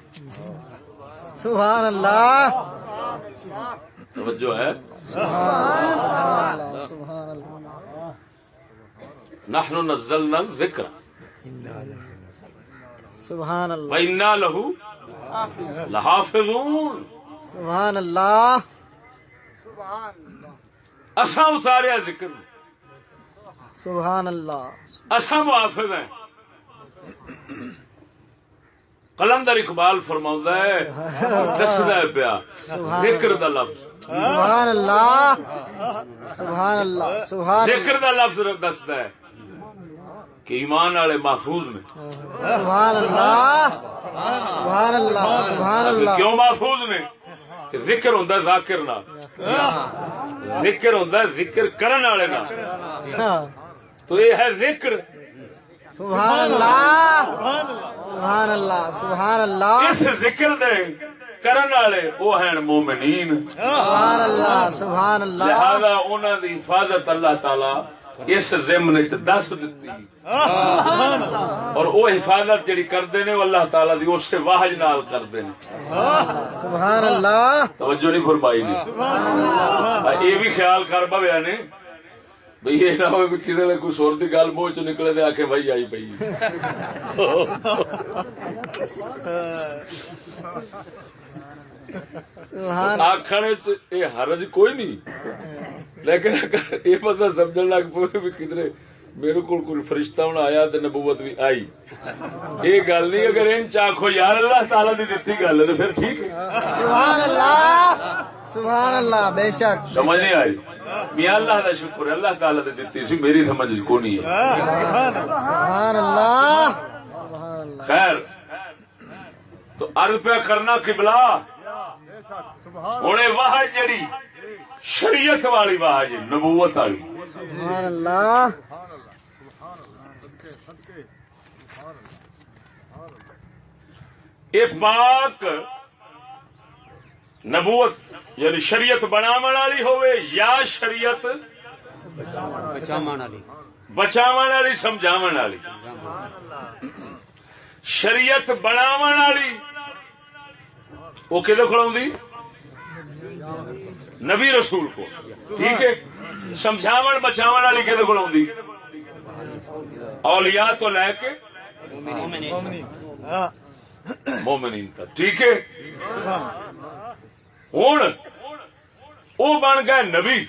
سبحان اللہ. توجہ ہے. سبحان اللہ. سبحان اللہ. نحن نزلنا الذکر سبحان اللہ. وَإِنَّا لَهُ لَحَافِظُونَ. سبحان اللہ. اساں اتاریا ذکر، سبحان اللہ. اساں محافظ ہیں. قلندر اقبال فرماؤندا ہے، دسدا ہے پیا ذکر دا لفظ. سبحان اللہ. سبحان اللہ. سبحان ذکر دا لفظ دسدا ہے کہ ایمان والے محفوظ نے. سبحان اللہ. سبحان اللہ. سبحان اللہ. کیوں محفوظ نے؟ کہ ذکر ہوندا ہے ذاکر نال، ذکر ہوندا ہے ذکر کرن والے نال. تو یہ ہے ذکر. سبحان اللہ. سبحان اللہ. سبحان اللہ. اس ذکر دے کرن والے وہ ہیں مومنین. سبحان اللہ. سبحان اللہ. لہذا انہاں دی حفاظت اللہ تعالی اس ضمن وچ دس دتی، اور وہ حفاظت جڑی کردے نے وہ اللہ تعالی دی اس واحد نال کردے نے. سبحان اللہ. توجہ نہیں فرمائی دی. یہ بھی خیال کر بویا نے بھئی یہ نہ ہوئے کسی نے کوئی سور دی گل منہ چ نکلے دے آکھے بھائی آئی پئی. سبحان آخر یہ حرج کوئی نہیں، لیکن اگر یہ مطلب سمجھن لگ پے بھی کدھر میرے کو کوئی فرشتہ ہوں آیا تو نبوت بھی آئی، یہ گل نہیں. اگر ان چاخو یار اللہ تعالی دی دتی گل ہے تو پھر ٹھیک ہے. سبحان اللہ. سبحان اللہ. بے شک سمجھ نہیں آئی. میاں اللہ کا شکر ہے اللہ تعالی دی دتی سی، میری سمجھ کو نہیں ہے. سبحان اللہ. سبحان اللہ. خیر تو عرض پہ کرنا قبلہ ہوں واہ جڑی شریعت والی واہ جی نبوت والی. سبحان اللہ. یہ پاک نبوت یعنی شریعت بناون والی ہوئے یا شریعت بچاون والی سمجھاون والی. شریعت بناون والی وہ کدے کھڑاوندی؟ نبی رسول کو. ٹھیک ہے. سمجھاون بچاون والی کدے کھڑاوندی؟ اولیاء تو لے کے مومنین تک. ٹھیک ہے. ہوں وہ بن گئے نبی.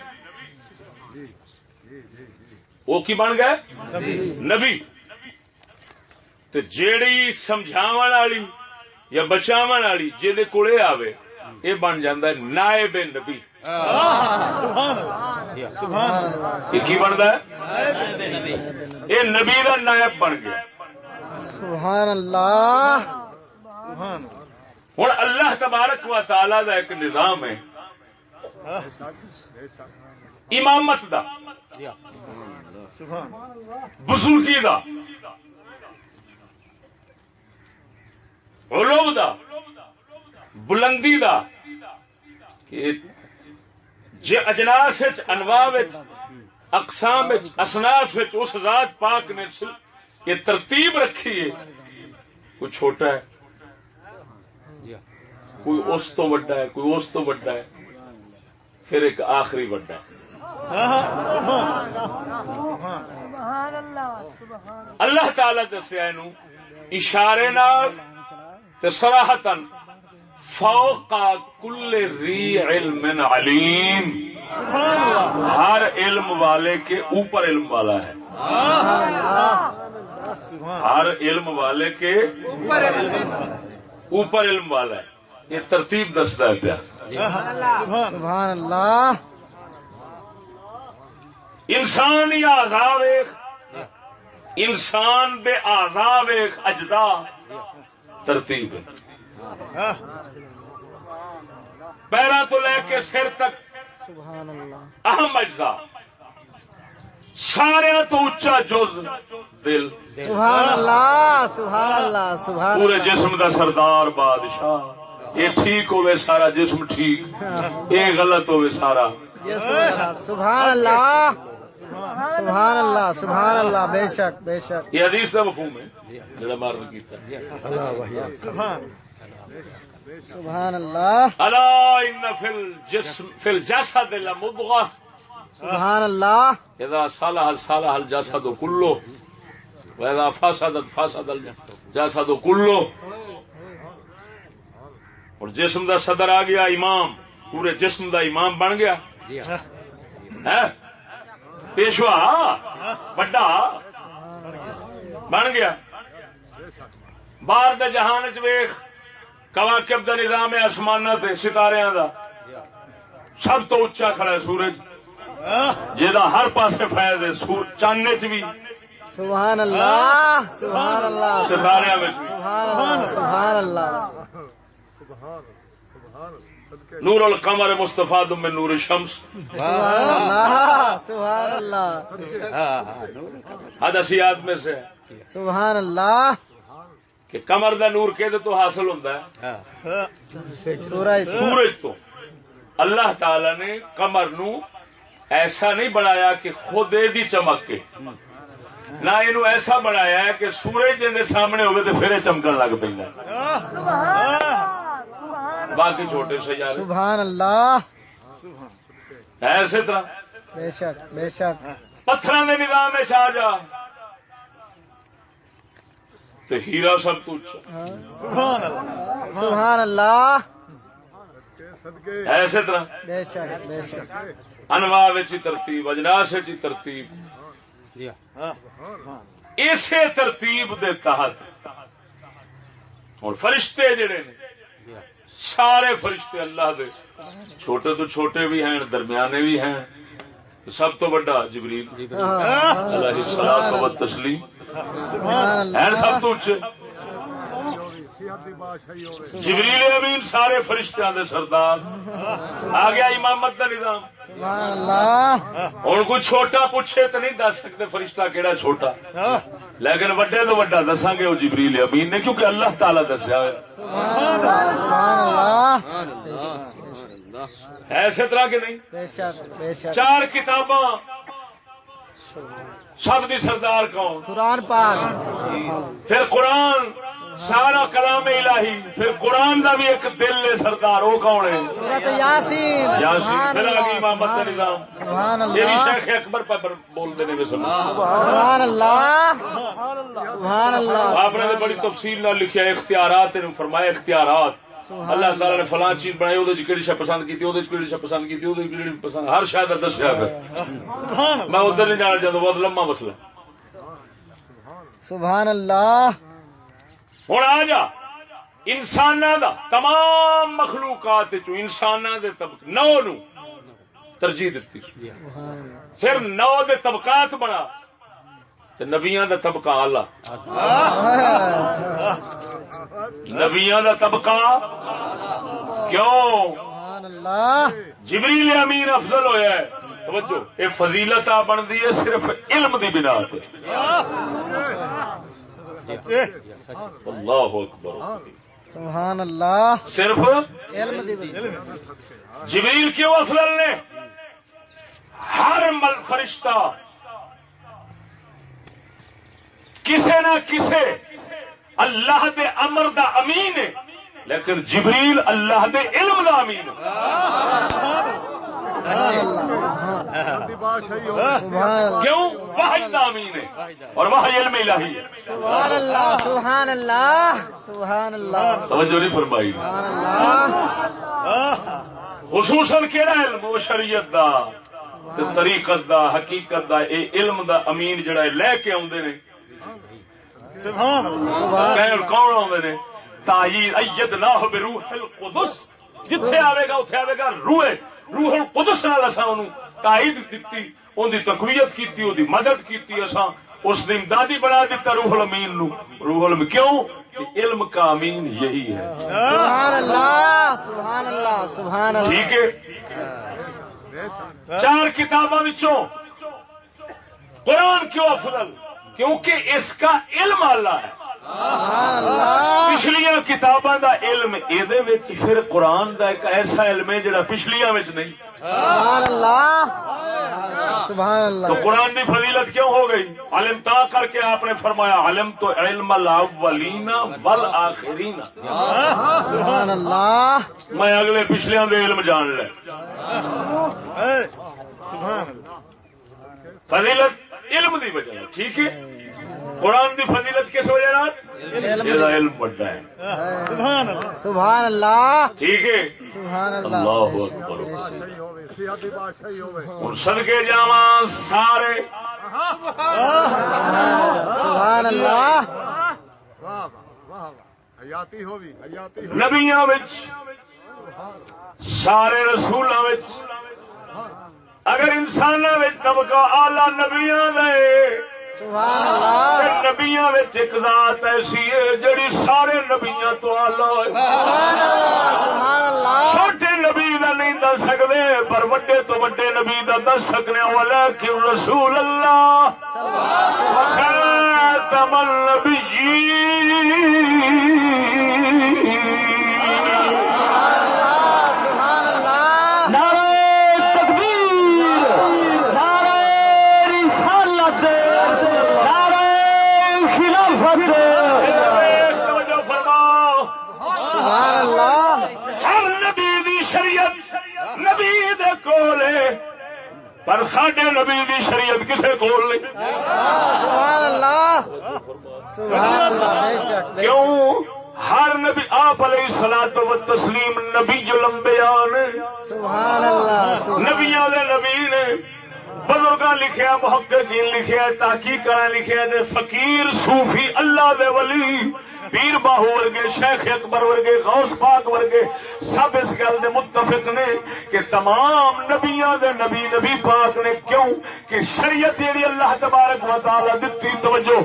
وہ کی بن گئے؟ نبی. تو جیڑی سمجھاون والی یا بچاون والی جہدے کولے آوے یہ بن جاندہ ہے نائب نبی. یہ کی بنتا ہے؟ یہ نبی کا نائب بن گیا. سبحان اللہ. ہوں اللہ تبارک و تعالی کا ایک نظام ہے امامت دا، بزرگی دا، علو دا، بلندی دا، جے اجناس انواع اقسام اصناف اس ذات پاک نے یہ ترتیب رکھی ہے. کوئی چھوٹا ہے، کوئی اس تو بڑا ہے، کوئی اس تو بڑا ہے، پھر ایک آخری بڑا ہے. اللہ تعالی دسیا اینو اشارے نال تے صراحتاً فوق کل ذی علم علیم، ہر علم والے کے اوپر علم والا ہے، ہر علم والے کے اوپر علم والا ہے. یہ ترتیب دستا ہے پیا. سبحان اللہ. انسان ہی اعضاء ویکھ، انسان دے اعضاء ویکھ، اجزاء ترتیب ہے. پیروں تو لے کے سر تک سبحان اللہ. اہم اجزاء، سارے تو اچا جز دل. سبحان اللہ. سبحان اللہ. سبحان پورے اللہ. جسم دا سردار بادشاہ. یہ ٹھیک ہوئے سارا جسم ٹھیک، یہ غلط ہوئے سارا. سبحان اللہ. سبحان اللہ. سبحان اللہ. بے شک بے شک. یہ حدیث کا مفہوم ہے جڑا مارن کیتا. سبحان اللہ. الا ان فی الجسد لمضغہ سبحان اللہ. اذا صلح صلح الجسد كله واذا فسد فسد الجسد كله. اور جسم دا صدر آ گیا، امام، پورے جسم دا امام بن گیا ہے، پیشوا بڑا بن گیا. باہر دے جہان چ ویخ، کواکب دا نظام آسمانہ تے ستاریاں دا سب تو اچا کھڑا ہے سورج، جہاں ہر پاسے فیض ہے. چاند چ بھی، سبحان اللہ. سبحان اللہ. ستاریاں وچ بھی. سبحان اللہ. سبحان اللہ. نور القمر مستفاد من نور الشمس. سبحان اللہ. سبحان اللہ. حدثیات میں سے ہے سبحان اللہ. کہ قمر دا نور کہ تو حاصل ہوتا ہے سورج سورج تو. اللہ تعالی نے قمر نو ایسا نہیں بنایا کہ خود دی چمک کے، نہ یہ ایسا بنایا ہے کہ سورج جن سامنے ہوئے تو پھر چمکن لگ پہ. باقی چھوٹے سیارے سبحان اللہ. ایسے طرح بے شک بے شک. پتھراں دے نظام میں آ جا تو ہیرا سب تو اچھا. سبحان اللہ. ایسے طرح بے شک بے شک. انواع وچ ترتیب، اجناس وچ ترتیب. اسی ترتیب دے تحت اور فرشتے جڑے نے سارے فرشتے اللہ دے، چھوٹے تو چھوٹے بھی ہیں، درمیانے بھی ہیں، سب تو بڑا جبریل علیہ الصلوۃ والتسلیم ہے، سب تو اونچے جبریل امین سارے فرشتیاں دے سردار. آ گیا امامت کا نظام. سبحان اللہ. ہوں کوئی چھوٹا پوچھے تو نہیں دس سکتے فرشتہ کیڑا چھوٹا، لیکن وڈے تو وڈا دساں گے وہ جبریل امین نے، کیونکہ اللہ تعالی دسیا ہوا. سبحان اللہ. ایسے طرح کے نہیں. بے شک بے شک. 4 کتاباں سب دی سردار کون؟ قرآن پاک. پھر قرآن سارا کلام الہی. پھر قرآن دا بھی ایک دل ہے سردار، وہ کون ہے؟ سورۃ یاسین. یاسین. پھر آگئی امامت کا نظام. سبحان یہ بھی اللہ. شیخ اکبر پر بول دینے میں سمجھ. سبحان اللہ. سبحان اللہ. آپ نے بڑی تفصیل نہ لکھا اختیارات نے فرمایا اختیارات. اللہ تعالی نے فلاں چیز بنائی، وہ کہڑی شے پسند کی، وہ کہڑی شے پسند کی، وہ کہڑی پسند، ہر شاید دسیا ہے. میں ادھر نہیں جانا چاہتا، بہت لمبا مسئلہ. سبحان اللہ. ہوں آ جا انساناں دا تمام مخلوقات چوں انساناں دے طبقے 9 نو ترجیح دتی، پھر 9 دے طبقات بنا تے نبیاں دا طبقہ اعلی. نبیاں دا طبقہ کیوں؟ سبحان اللہ. جبریل امین افضل ہویا ہے. توجہ، یہ فضیلت آ بندی ہے صرف علم دی بنا تے. اللہ اکبر. سبحان اللہ. صرف علم دی وجہ. جبریل کیوں افضل نے؟ ہر فرشتہ کسے نہ کسے اللہ دے امر دا امین ہے، لیکن جبریل اللہ دے علم دا امین ہے. بادشاہی ہوگی کیوں؟ وحی دا امین ہے اور وحی علم الہی ہے. سبحان اللہ سبحان اللہ سبحان اللہ سمجھو نہیں فرمائی؟ سبحان اللہ خصوصاً کیڑا علم؟ وہ شریعت دا تے طریقت دا حقیقت دا اے علم دا امین جڑا ہے لے کے آوندے نے. سبحان اللہ. کون آوندے نے؟ تائید ایدناہ بروح القدس. جتھے آوے گا اتھے آوے گا روح القدس نال اساں اونوں تائید دتی، اون دی تقویت کیتی، اون دی مدد کیتی، اساں اس دی امدادی بنا دیتا روح الامین نو. روح الامین کیوں؟ کہ علم کا امین یہی ہے. سبحان اللہ سبحان اللہ سبحان اللہ. ٹھیک ہے. 4 کتاباں وچوں قرآن کیوں افضل؟ کیونکہ اس کا علم اللہ ہے. پچھلیاں کتاباں دا علم ایدے وچ، پھر قرآن دا ایک ایسا علم ہے جڑا پچھلیاں وچ نہیں. سبحان اللہ سبحان اللہ. تو قرآن دی فضیلت کیوں ہو گئی؟ علم تا کر کے آپ نے فرمایا علم تو علم الاولین والآخرین. سبحان اللہ. میں اگلے پچھلیاں دے علم جان لے. فضیلت علم دی وجہ ہے. ٹھیک ہے. قرآن دی فضیلت کس وجہ ہے؟ علم بڑا ہے. سبحان اللہ سبحان اللہ. ٹھیک ہے. سبحان اللہ. اللہ اکبر. بادشاہی ہوگی اور صدقے جاواں سارے سبحان اللہ. واہ واہ واہ حیاتی ہوگی حیاتی ہوگی. نبیاں وچ سارے رسولاں وچ اگر انساناں وچ طبقہ اعلی نبیاں دے، سبحان اللہ. نبیاں وچ ایک ذات ایسی ہے جڑی سارے نبیاں تو اعلی ہے. سبحان اللہ سبحان اللہ. چھوٹے نبی دا نہیں دس سکدے پر وڈے تو وڈے نبی دا دس سکنے. ولکن رسول اللہ خاتم النبیین. سبحان اللہ. سبحان اللہ. ہر نبی دی شریعت نبی دے کول ہے پر ساڈے نبی دی شریعت کسے کول نہیں. سبحان اللہ سبحان اللہ. بے شک بے کیوں؟ ہر نبی آپ علیہ الصلوۃ والتسلیم نبی الانبیاء نے. سبحان اللہ. نبیاں دے نبی نے. بزرگاں لکھیا، محققین لکھیا، تحقیقاں لکھیا دے فقیر صوفی اللہ دے ولی پیر باہو ورگے، شیخ اکبر ورگے، غوث پاک ورگے سب اس گل دے متفق نے کہ تمام نبیاں دے نبی پاک نے. کیوں کہ شریعت جیڑی اللہ تبارک و تعالی دتی، توجہ،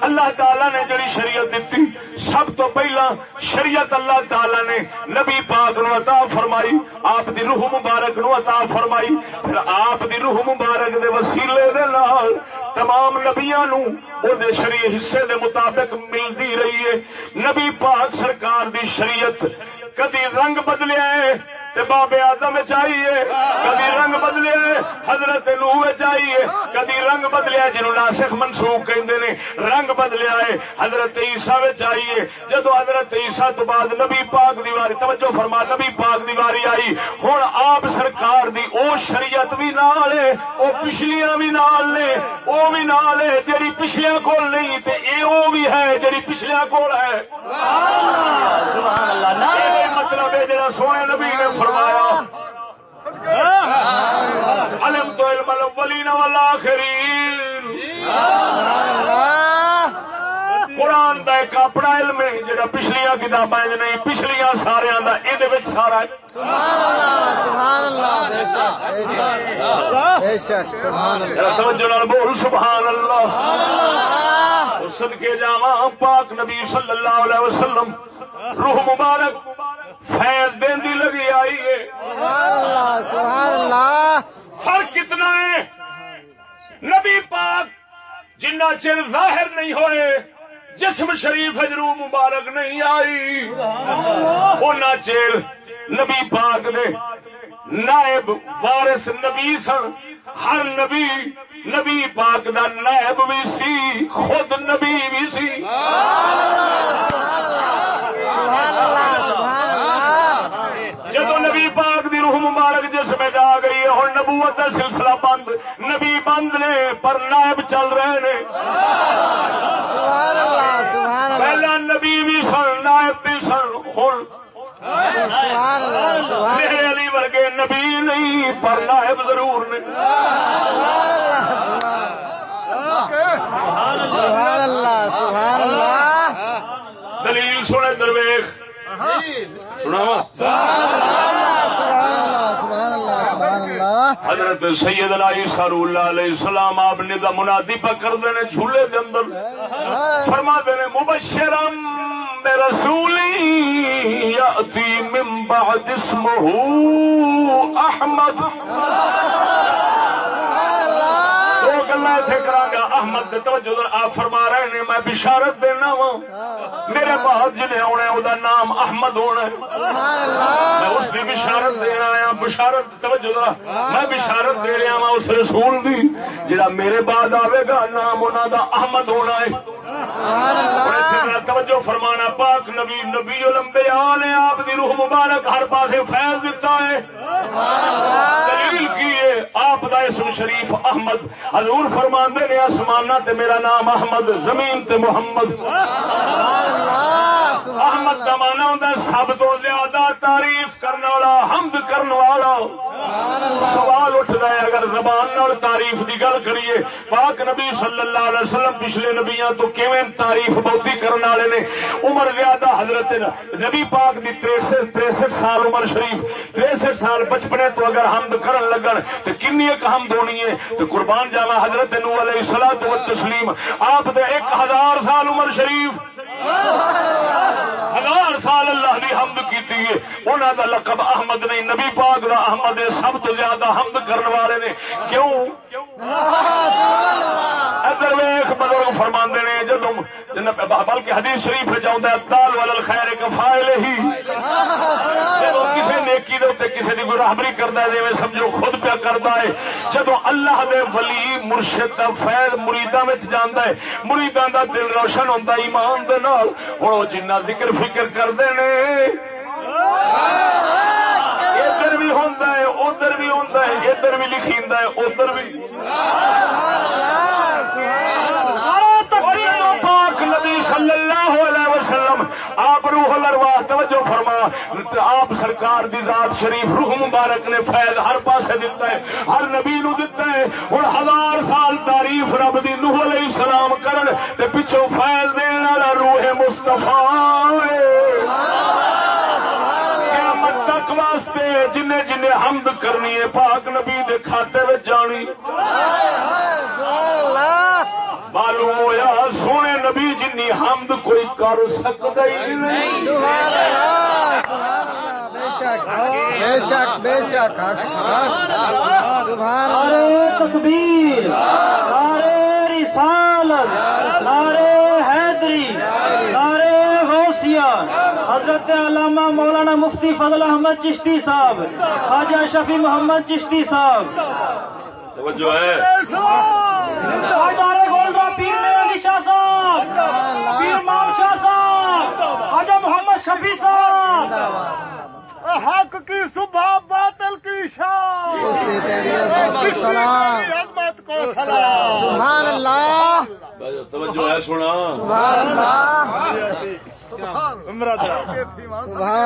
اللہ تعالی نے جیڑی شریعت دتی سب تو پہلا شریعت اللہ تعالی نے نبی پاک نو عطا فرمائی، آپ دی روح مبارک نو عطا فرمائی. پھر آپ دی روح مبارک دے وسیلے دے نال تمام نبیاں نو او دے شریع حصے دے مطابق ملدی رہی ہے. نبی پاک سرکار دی شریعت کدی رنگ بدلیا ہے تے بابے آدم چاہیے، کدی رنگ بدلیا ہے حضرت نوح چاہیے، کدی رنگ بدلیا جنہوں ناسخ منسوخ کہندے نے، رنگ بدلیا ہے حضرت عیسیٰ چاہیے. جدو حضرت عیسیٰ تو بعد نبی پاک دی واری، توجہ فرما، نبی پاک دی واری آئی. ہن آپ سرکار دی او شریعت بھی نال ہے، او پچھلیاں بھی نال نے، او بھی نال ہے جڑی پچھلیاں کول نہیں تے اے او بھی ہے جڑی پچھلیاں کول ہے. سبحان اللہ. مطلب ہے جڑا سونے نبی نے فرمایا علم تو علم الاولین والآخرین. قرآن دا ایک اپنا علم ہے جڑا پچھلیاں کتاباں نہیں، پچھلیاں ساریاں دا اے وچ سارا ہے. سبحان اللہ سبحان اللہ. بے شک بے شک سبحان اللہ. توجہ نال بول سبحان اللہ. صدقے جاواں پاک نبی صلی اللہ علیہ وسلم روح مبارک فیض دیندی لگی آئی ہے. سبحان اللہ سبحان اللہ. فرق کتنا ہے؟ نبی پاک جنہ چر ظاہر نہیں ہوئے، جسم شریف روح مبارک نہیں آئی، اُنہ چر نبی پاک نے نائب وارث نبی سن. ہر نبی پاک دا نائب بھی سی، خود نبی بھی سی. جدو نبی پاک دی روح مبارک جسم جا گئی ہے، ہن نبوت کا سلسلہ بند، نبی بند نے پر نائب چل رہے نے. سبحان اللہ سبحان اللہ پہلا نبی بھی سن نائب بھی سن. ہوں سبحان اللہ سبحان میرے علی ورگے نبی نہیں پر نائب ضرور نے. سبحان اللہ سبحان اللہ دلیل سنے درویش سناوا. سبحان اللہ سبحان اللہ. حضرت سیدنا عیسیٰ روح اللہ علیہ السلام آپ نے دا منادی پہ کر دینے جھولے دے اندر فرما دینے مبشرم برسولی یأتی من بعد اسمہ احمد. اللہ سے کرا گا احمد توجہ آپ فرما رہے ہیں میں بشارت دینا وا میرے بعد جنہیں آنا وہ نام احمد ہونا ہے. میں اس کی بشارت دینا آیا. بشارت توجہ میں بشارت دے رہا وا اس رسول دی جڑا میرے بعد آئے گا نام انہوں دا احمد ہونا ہے. توجہ فرمانا پاک نبی نبی الانبیاء نے آپ دی روح مبارک ہر پاسے فیض دیتا ہے. دلیل کی ہے آپ دا اسم شریف احمد. حضور فرماندے نے آسمانہ تے میرا نام احمد زمین تے محمد. احمد کا مانا ہوندا سب تو زیادہ تعریف کرنے والا حمد کرنے والا. سوال اٹھتا ہے اگر زبان نال تعریف کی گل کریے پاک نبی صلی اللہ علیہ وسلم پچھلے نبیاں تو کیویں تعریف بہتی کرنے والے نے. عمر زیادہ حضرت نبی پاک دی 63 سال عمر شریف 63 سال بچپنے تو اگر حمد کرن لگن تو کنی ایک حمد ہونی ہے. تو قربان جاوا حضرت نوح علیہ الصلوۃ والتسلیم آپ دے 1000 سال عمر شریف 1000 سال اللہ نے حمد کیتی ہے. انہاں دا لقب احمد نہیں نبی پاک دا احمد ہے. سب تو زیادہ حمد کرنے والے نے. کیوں ادھر ویکھ بزرگ فرماندے نے جدوں بلکہ حدیث شریف جاؤندا ہے الدال علی الخیر کفاعل ہی. جدوں کسی نیکی دے تے کسی دی کوئی راہبری کردا ہے جویں سمجھو خود پیا کردا ہے. جدوں اللہ دے ولی مرشد دا فیض مریداں وچ جاندا ہے مریداں دا دل روشن ہوندا ایمان دے نال. ہن جنہ ذکر فکر کردے نے ادھر بھی ہوندا ہے ادھر بھی ہوندا ہے ادھر بھی لکھیندا ہے ادھر بھی. پاک نبی صلی اللہ علیہ وسلم آپ روح الارواح توجہ فرما آپ سرکار دی ذات شریف روح مبارک نے فیض ہر پاسے دیتا ہے ہر نبی نو دیتا ہے. ہن 1000 سال تعریف رب دی نوح علیہ السلام کرن تے پچھوں فیض دین والا روح مصطفی تک واسطے جنہیں جنہیں حمد کرنی ہے پاک نبی دے کھاتے میں جانی. معلوم ہویا سونے نبی جنی حمد کوئی کر سکتا ہی نہیں. بے شک بے شک. نعرے تکبیر نعرے رسالت نعرے حیدری نعرے غوثیہ. حضرت علامہ مولانا مفتی فضل احمد چشتی صاحب خواجہ شفیع محمد چشتی صاحب توجہ ہے گولڈا پیر علی شاہ صاحب پیر مام شاہ صاحب خواجہ محمد شفیع صاحب. حق کی صبح باطل کی شام عظمت کو سلام. سبحان اللہ توجہ ہے سنا سبحان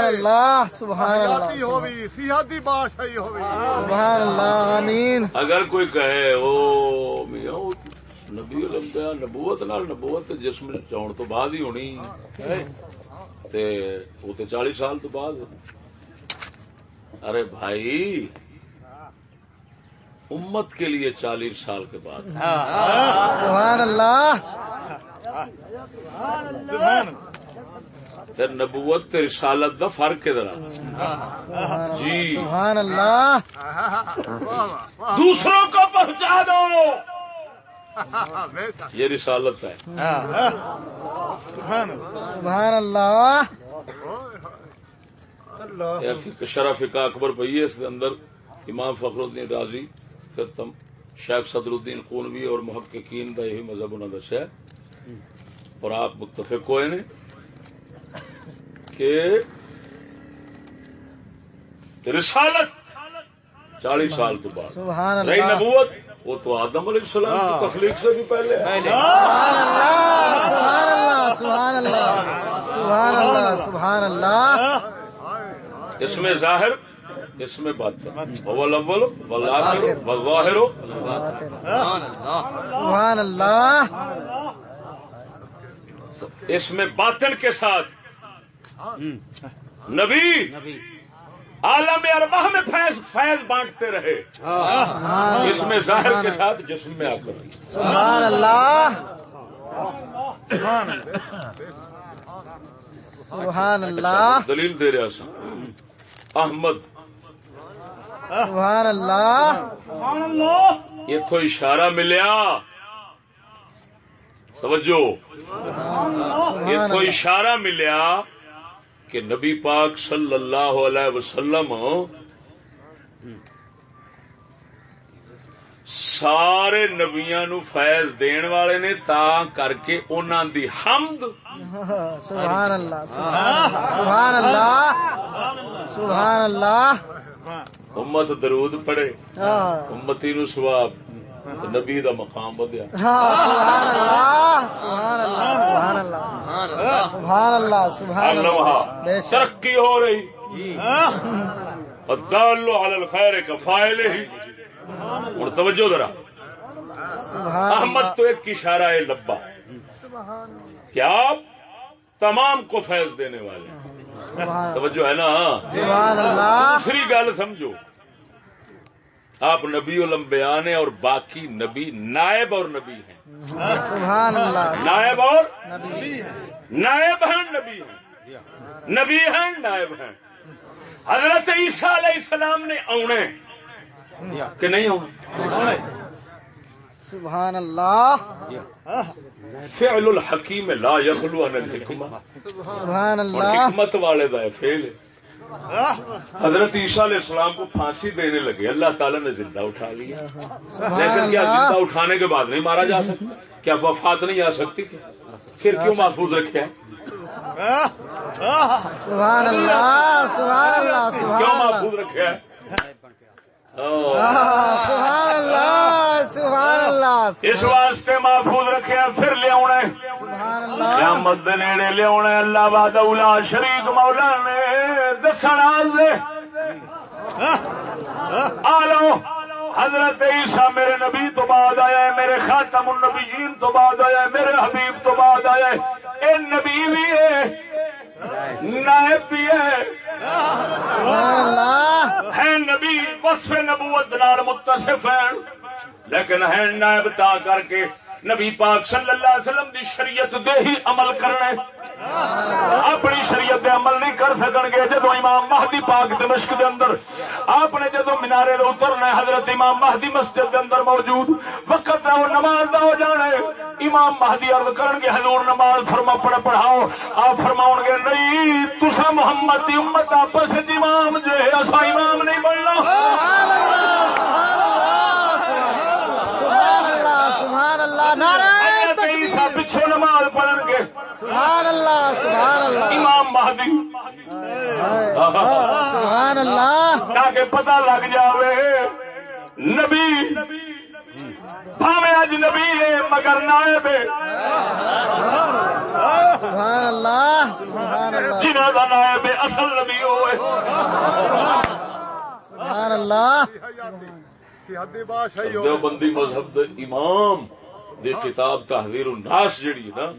اللہ سبحان اللہ ہوئی سیاحتی بادشاہی ہوئی. سبحان اللہ آمین. اگر کوئی کہے او میاں نبی الانبیاء نبوت نال نبوت جسم چاؤن تو بعد ہی ہونی تے وہ تے 40 سال تو بعد. ارے بھائی امت کے لیے 40 سال کے بعد. سبحان اللہ پھر نبوت تے رسالت دا فرق ہے ذرا جی. سبحان اللہ دوسروں کو پہنچا دو یہ رسالت ہے. سبحان اللہ شرح فقہ اکبر پہ اس کے اندر امام فخر الدین رازی پھر شیخ صدر الدین قونوی اور محققین کا یہی مذہب انہوں نے دسیا اور آپ متفق ہوئے نے کہ رسالت 40 سال تو بعد سبحان رہی اللہ نبوت وہ تو آدم علیہ السلام کی تخلیق سے بھی پہلے ہے۔ سبحان اللہ سبحان اللہ سبحان اللہ سبحان اللہ اس میں ظاہر اس میں باطن هو الاول والآخر والظاہر سبحان اللہ اس میں باطن کے ساتھ نبی عالم ارواح میں فیض بانٹتے رہے، اس میں ظاہر کے ساتھ جسم میں آ کر سبحان اللہ سبحان اللہ دلیل دے رہا سا احمد سبحان اللہ یہ تو اشارہ ملیا، توجہ یہ تو اشارہ ملیا کہ نبی پاک صلی اللہ علیہ وسلم سارے نبیاں نو فیض دین والے نے تا کر کے انہاں دی حمد سبحان اللہ سبحان اللہ سبحان اللہ امت درود پڑھے امتی نو ثواب تو نبی دا مقام بدیا سبحان اللہ سبحان اللہ سبحان اللہ سبحان اللہ سبحان اللہ بے شک ترقی ہو رہی الدال علی الخیر کفائل ہی۔ اور توجہ ذرا سبحان احمد تو ایک اشارہ ہے لبا کہ آپ تمام کو فیض دینے والے ہیں۔ توجہ ہے نا؟ سبحان اللہ دوسری گل سمجھو، آپ نبی الانبیاء نے اور باقی نبی نائب اور نبی ہیں، سبحان اللہ نائب اور نبی نائب ہیں نبی ہیں، نبی ہیں نائب ہیں۔ حضرت عیسیٰ علیہ السلام نے اونے کہ نہیں اونے؟ سبحان اللہ فعل الحکیم لا یخلو عن الحکمہ، سبحان اور اللہ حکمت والے دا ہے فعل ہے۔ حضرت عیسیٰ علیہ السلام کو پھانسی دینے لگے، اللہ تعالیٰ نے زندہ اٹھا لیا، لیکن کیا زندہ اٹھانے کے بعد نہیں مارا جا سکتا؟ کیا وفات نہیں آ سکتی؟ پھر کیوں محفوظ رکھا ہے؟ سبحان اللہ سبحان اللہ کیوں سبحان اللہ محفوظ رکھا ہے؟ سبحان اللہ سبحان اللہ اس واسطے محفوظ رکھا پھر لیا سبحان اللہ قیامت دے نیڑے لیا اللہ وحدہ لا شریک مولا نے دسنا دے آ لو حضرت عیسیٰ میرے نبی تو بعد آیا ہے، میرے خاتم النبیین تو بعد آیا ہے، میرے حبیب تو بعد آیا ہے، اے نبی بھی ہے نائب بھی ہے، سبحان اللہ ہے نبی وصف نبوت نال متصف ہیں، لیکن ہے نائب تا کر کے نبی پاک صلی اللہ علیہ وسلم دی شریعت دے ہی عمل کرنے، اپنی شریعت دے عمل نہیں کر سکن گے۔ جدو امام مہدی پاک دمشق دے اندر آپ نے جدو مینارے دے اترنا، حضرت امام مہدی مسجد دے اندر موجود وقت ہے وہ نماز دا ہو جانا ہے، امام مہدی عرض کرن گے حضور نماز پڑھاؤ، آپ فرماؤ گے نہیں تسا محمد دی امت آپس وچ امام جے، اسا امام نہیں بننا۔ سبحان اللہ نعرہ عیسیٰ پیچھے نماز پڑھن گے، سبحان اللہ سبحان اللہ امام مہدی سبحان اللہ تاکہ پتہ لگ جاوے نبی بھاویں اج نبی ہے مگر نائب ہے، سبحان اللہ سبحان اللہ جنہاں دا نائب ہے اصل نبی ہوئے۔ سبحان اللہ دیوبندی مذہب دے امام دی کتاب تحذیر الناس جڑی ہے نا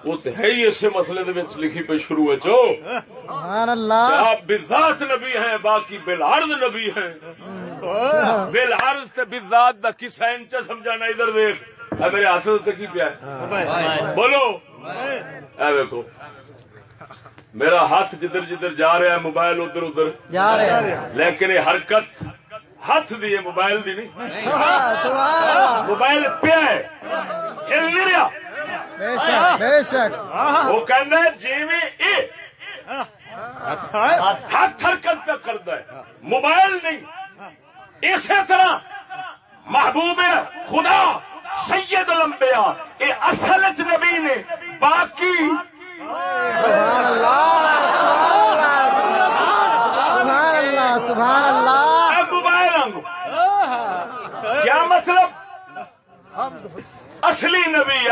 وہ تو ہے ہی اسے مسئلے دے وچ لکھی پہ شروع ہے جو سبحان اللہ آپ بالذات نبی ہیں باقی بالعرض نبی ہیں۔ بالعرض تے بالذات دا کسا انچا سمجھانا ادھر دیکھ اے میرے ہاتھ تے کی پیا ہے بولو اے دیکھو میرا ہاتھ جدھر جدھر جا رہا ہے موبائل ادھر ادھر جا رہے ہیں لیکن یہ حرکت ہاتھ دی ہے موبائل دی نہیں، سبحان اللہ موبائل پیا ہے ہل نہیں رہا، بے شک بے شک وہ کہنا ہے جی میں ہاتھ حرکت پہ کرتا ہے موبائل نہیں۔ اسی طرح محبوب خدا سید الانبیاء اے اصل نبی نے باقی سبحان اللہ سبحان اللہ سبحان اللہ موبائل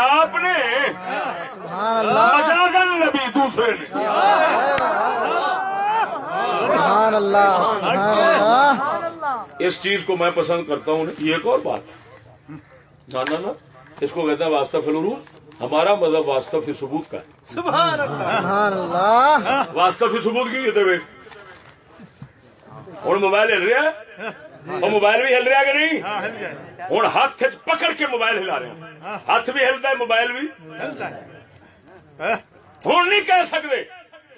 آپ نے، سبحان اللہ مجازن نبی دوسرے نے. سبحان اللہ سبحان اللہ. اس چیز کو میں پسند کرتا ہوں. یہ ایک اور بات نا اس کو کہتا ہے واسطہ فی العروض. ہمارا مذہب واسطہ فی ثبوت کا ہے. سبحان اللہ. واسطہ فی ثبوت کی کہتے ہوئے ہوں موبائل ہل رہا ہے اور موبائل بھی ہل رہا ہے کہ نہیں؟ ہوں ہاتھ پکڑ کے موبائل ہلا رہے ہیں. ہاتھ بھی ہلتا ہے موبائل بھی ہلتا ہے. ہوں نہیں کہہ سکتے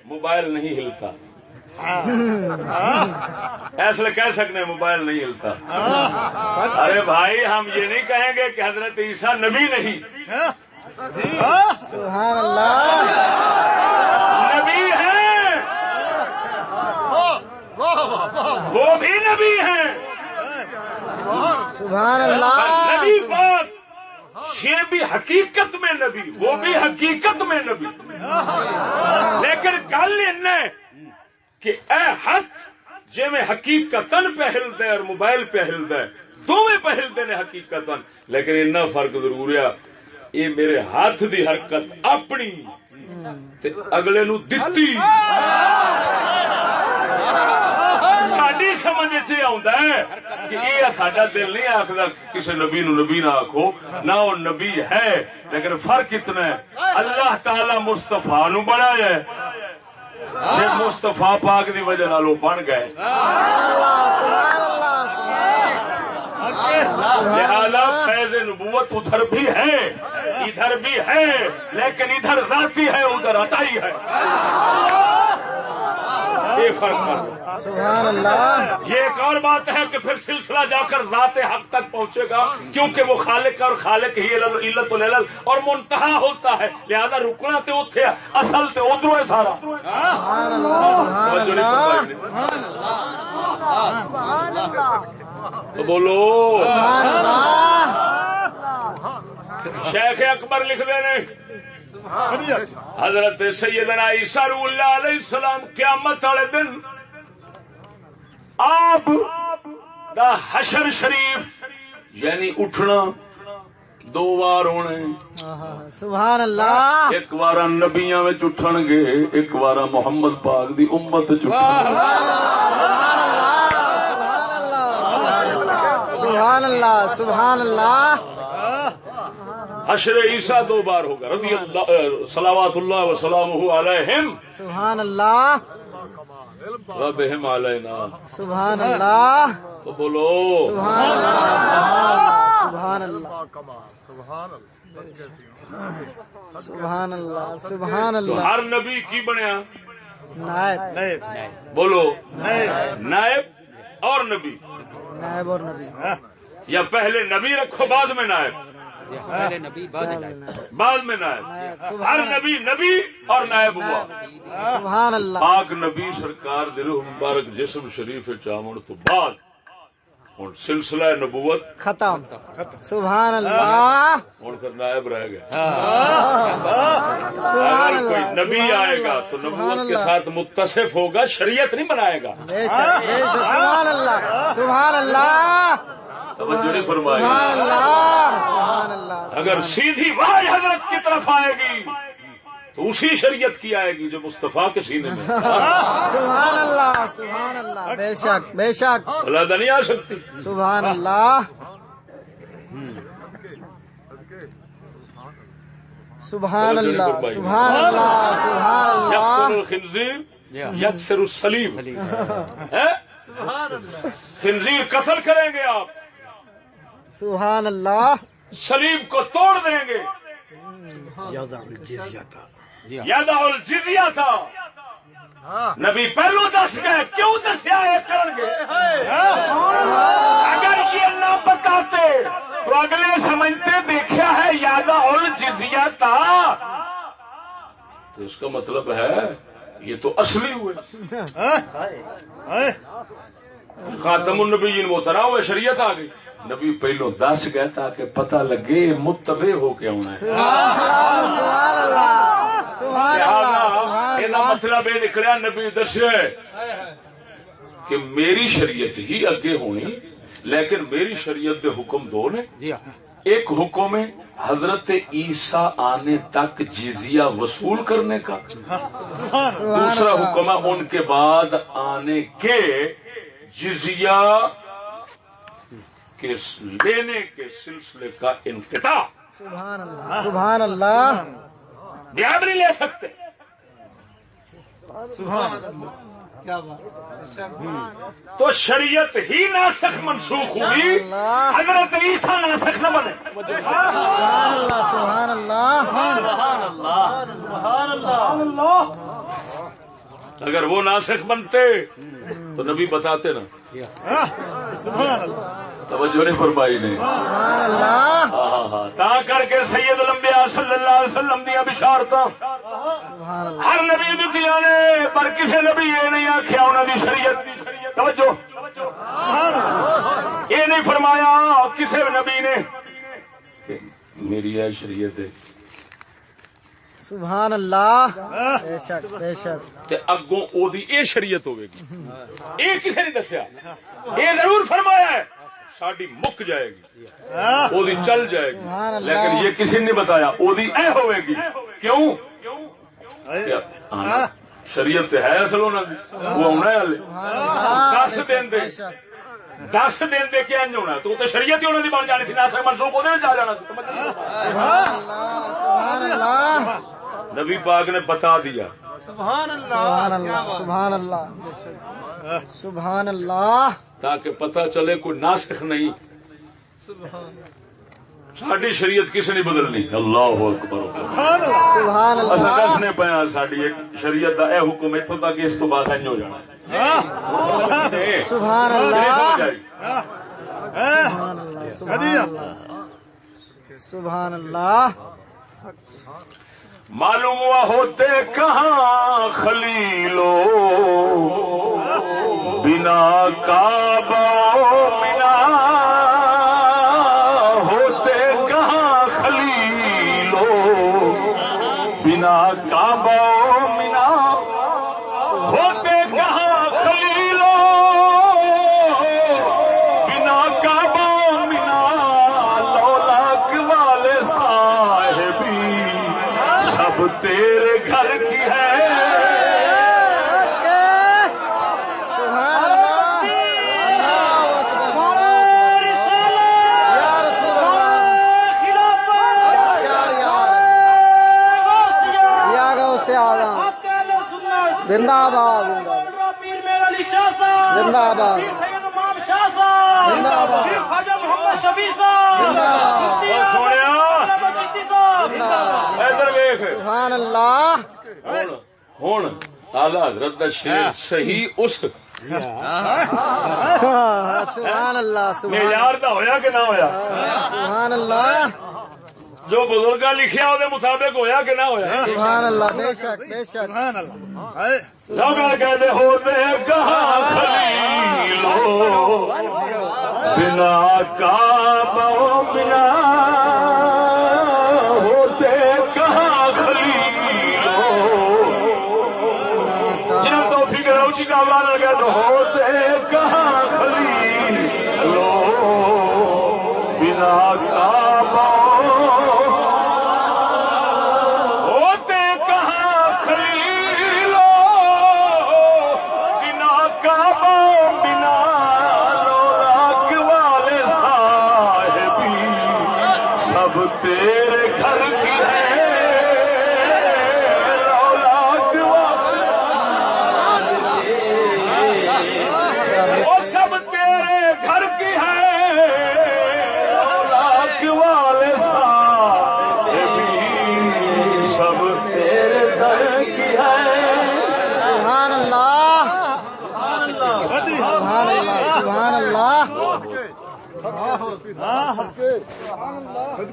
موبائل نہیں ہلتا. ایسے کہہ سکتے ہیں موبائل نہیں ہلتا. ارے بھائی ہم یہ نہیں کہیں گے کہ حضرت عیسیٰ نبی نہیں. سبحان اللہ. نبی ہیں وہ بھی نبی ہیں. سبحان اللہ. نبی پاک یہ بھی حقیقت میں نبی وہ بھی حقیقت میں نبی. لیکن گل کہ اے ہاتھ جی میں حقیقتاً پہ ہلدا اور موبائل پہ ہلدا دونوں پہ ہلدے نے حقیقتاً. لیکن اتنا فرق ضرور ہے یہ میرے ہاتھ دی حرکت اپنی تے اگلے نو دتی ساری سمجھ چ آتا ہے کہ یہ ساڈا دل نہیں آخر کسی نبی نو نبی نہ آخو نہ وہ نبی ہے. لیکن فرق اتنا ہے اللہ تعالی مصطفیٰ نو بنایا ہے مصطفیٰ پاک دی وجہ نال وہ بن گئے. لہذا فیض نبوت ادھر بھی ہے ادھر بھی ہے لیکن ادھر ذاتی ہے ادھر عطائی ہے. یہ فرق کر سبحان اللہ. یہ ایک اور بات ہے کہ پھر سلسلہ جا کر ذات حق تک پہنچے گا کیونکہ وہ خالق اور خالق ہی علت العلل اور منتہا ہوتا ہے. لہذا رکنا تو اتنے اصل تو ادھر ہے سارا. سبحان اللہ. تو بولو سبحان اللہ. شیخ اکبر لکھ دے حضرت سیدنا عیسیٰ روح اللہ علیہ السلام قیامت والے دن آپ دا حشر شریف یعنی اٹھنا دو بار ہونے. سبحان اللہ. ایک بار نبیاں وچ اٹھن گے ایک بار محمد پاک دی امت وچ اٹھن گے. سبحان اللہ سبحان اللہ. حشر عیسیٰ دو بار ہوگا رضی اللہ صلوات اللہ وسلامہ علیہم. سبحان اللہ. وبہم علینا. سبحان اللہ. تو بولو سبحان اللہ. سبحان اللہ. سبحان اللہ. سبحان تو اللہ. ہر نبی کی بنیا نائب بولو نائب اور نبی نائب اور نبی. یا پہلے نبی رکھو بعد میں نائب پہلے نبی بعد میں نائب. ہر نبی نبی اور نائب ہوا. سبحان اللہ. پاک نبی سرکار دے روح مبارک جسم شریف چامن تو بعد ہوں سلسلہ نبوت ختم. سبحان اللہ. ہوں پھر نائب رہ گیا. سبحان اگر کوئی اللہ. نبی آئے گا تو نبوت کے ساتھ متصف ہوگا شریعت نہیں بنائے گا. بے شک بے شک. سبحان اللہ. سبحان اللہ. توجہ نہیں فرمائے سبحان گا. اللہ. سبحان اللہ. اگر سیدھی واج حضرت کی طرف آئے گی تو اسی شریعت کی آئے گی جو مصطفیٰ کے سینے میں. سبحان اللہ. سبحان اللہ. بے شک بے شک. علیحدہ نہیں آ سکتی. سبحان اللہ. سبحان اللہ. سبحان اللہ. سبحان یکسر اللہ. الخنزیر یکسر السلیم. خنزیر قتل کریں گے آپ سبحان اللہ. سلیم کو توڑ دیں گے. یادہ الجزیہ تھا نبی پہلو دس گئے کیوں دسیا ہے کر گے. اگر یہ نہ بتاتے تو اگلے سمجھتے دیکھا ہے یادہ الجزیہ تھا تو اس کا مطلب ہے یہ تو اصلی ہوئے. خاتم النبیین وہ طرح ہوئے شریعت آ گئی. نبی پہلو دس گئے تاکہ پتہ لگے متبع ہو کے ہونا ہے. سبحان اللہ. سبحان اللہ. یہ مطلب یہ نکلیا نبی دسے کہ میری شریعت ہی اگے ہونی لیکن میری شریعت دے حکم دو نے. ایک حکم ہے حضرت عیسیٰ آنے تک جزیہ وصول کرنے کا، دوسرا حکم ہے ان کے بعد آنے کے جزیہ کے لینے کے سلسلے کا انقطاع۔ سبحان اللہ سبحان اللہ بیاب نہیں لے سکتے۔ کیا بات تو شریعت ہی ناسخ منسوخ ہوئی، حضرت عیسیٰ ناسخ نہ بنے۔ سبحان اللہ سبحان اللہ اگر وہ ناسخ بنتے تو نبی بتاتے نا۔ توجہ نہیں فرمائی نے۔ سبحان اللہ ہاں تا کر کے سید الانبیاء صلی اللہ علیہ وسلم دیا بشارتاں سبحان اللہ ہر نبی دتیاں نے، پر کسی نبی یہ نہیں آخیا انہوں نے شریعت توجہ یہ نہیں فرمایا کسی نبی نے کہ میری ہے شریعت ہے سبحان اللہ بے شک بے شک تے اگوں او دی اے شریعت ہوے گی، اے کسے نہیں دسیا، اے ضرور فرمایا ہے ساڈی مک جائے گی، او دی چل جائے گی، لیکن یہ کسی نے بتایا او دی اے ہوے گی۔ کیوں؟ شریعت تے ہے اصل انہاں دی، وہ ہونا ہے ہلے 10 دن دے 10 دن دے کے انج ہونا، تو تے شریعت ہی انہاں دی بن جانی تھی، ناسخ منسوخ اودے وچ آ جانا سی۔ سبحان اللہ نبی پاک نے بتا دیا۔ سبحان اللہ سبحان اللہ سبحان اللہ تاکہ پتہ چلے کوئی ناسخ نہیں، ساری شریعت کسی نہیں بدلنی۔ اللہ اکبر سبحان اللہ دسنے پیا ساری شریعت کا اے حکم اتوں تک، اس تو بعد انج ہو جانا۔ سبحان اللہ سبحان اللہ معلوم ہوا ہوتے کہاں خلیلو بنا کعبہ منا، ہوتے کہاں خلیلو بنا کعبہ منا، ہوتے کہاں خلیلو بنا کعبہ منا، لولاک والے صاحبی سب تیرے گھر کی ہے۔ زندہ آباد زندہ آباد زندہ آباد سبحان اللہ ہوں اعلی حضرت دا شعر صحیح اس سبحان اللہ معیار دا ہویا کہ نہ ہویا، سبحان اللہ جو بزرگاں لکھیا وہ مطابق ہویا کہ نہ ہویا۔ سبحان اللہ بے شک بے شک سب کہتے ہوتے کہاں خلیلو بنا کعبہ بنا، ہوتے کہاں خلیلو جن تو فکر اونچی کا لانا گیا تو ہوتے کہاں خلیلو بنا کعبہ، ہوتے کہاں خلیلو بنا کعبہ بنا، لولاک والے صاحبی سب تیرے گھر کی ہے، لولاک وہ سب تیرے گھر کی ہے، لولاک والے صاحبی سب تیرے گھر کی ہے۔ سبحان اللہ سبحان اللہ سبحان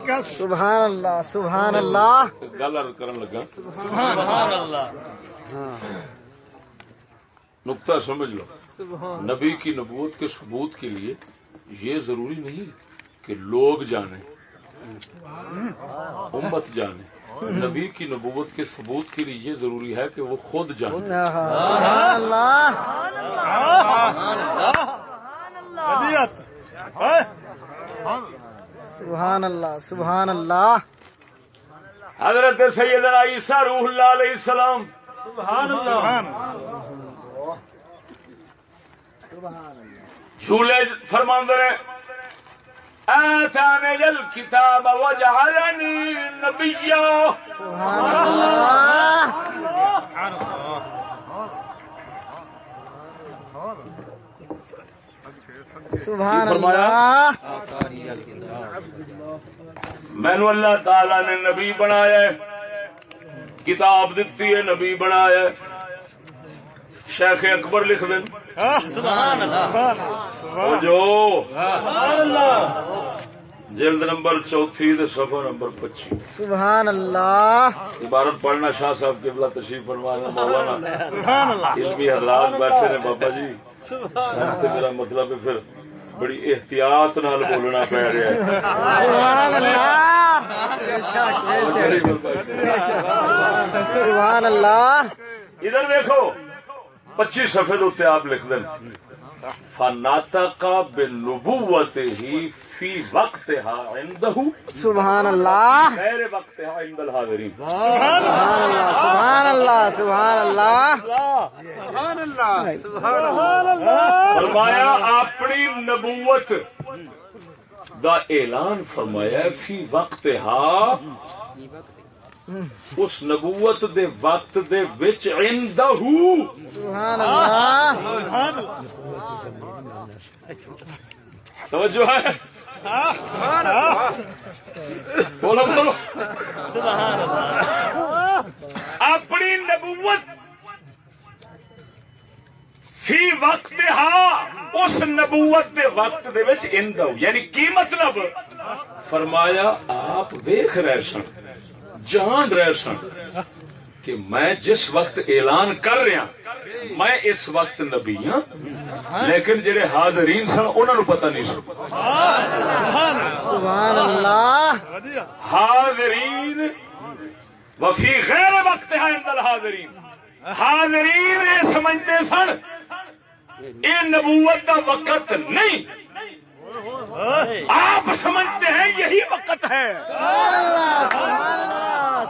اللہ سبحان اللہ سبحان اللہ گل عرض کرن لگا، نقطہ سمجھ لو، نبی کی نبوت کے ثبوت کے لیے یہ ضروری نہیں کہ لوگ جانیں، امت جانے، نبی کی نبوت کے ثبوت کے لیے یہ ضروری ہے کہ وہ خود جانے۔ سبحان اللہ سبحان اللہ سبحان اللہ حضرت سیدنا عیسیٰ روح اللہ علیہ السلام جھولے فرماندے نے آتانی الکتاب وجعلنی نبیا سبحان اللہ سبحان اللہ مینو اللہ تعالی نے نبی بنایا ہے، کتاب دیتی ہے، نبی بنایا ہے۔ شیخ اکبر لکھ دیں جو جلد نمبر 34 صفحہ نمبر 25 سبحان اللہ عبارت پڑھنا شاہ صاحب قبلہ تشریف فرمانا مولانا علمی حضرات بیٹھے نے بابا جی میرا مطلب ہے پھر بڑی احتیاط نال بولنا پڑ رہا ہے سبحان اللہ سبحان اللہ ادھر دیکھو 25 صفحے اتنے آپ لکھ دیں فناطق بنبوتہ فی وقتہا عندہ سبحان اللہ غیر وقتہا عند الحاضرین سبحان اللہ سبحان اللہ سبحان اللہ فرمایا اپنی نبوت دا اعلان فرمایا فی وقتہا اس نبوت دے وقت دے وچ عندہ سبحان اللہ توجہ ہے بولو بولو اپنی نبوت فی وقتہا اس نبوت دے وقت دے وچ عندہ یعنی کی مطلب فرمایا آپ دیکھ رہے سن جان رہے سن کہ میں جس وقت اعلان کر رہا میں اس وقت نبی ہاں لیکن جڑے حاضرین سن انہوں نے پتہ نہیں سن سبحان اللہ حاضرین وفی غیر وقت ہے عند الحاضرین حاضرین یہ سمجھتے سن یہ نبوت کا وقت نہیں آپ سمجھتے ہیں یہی وقت ہے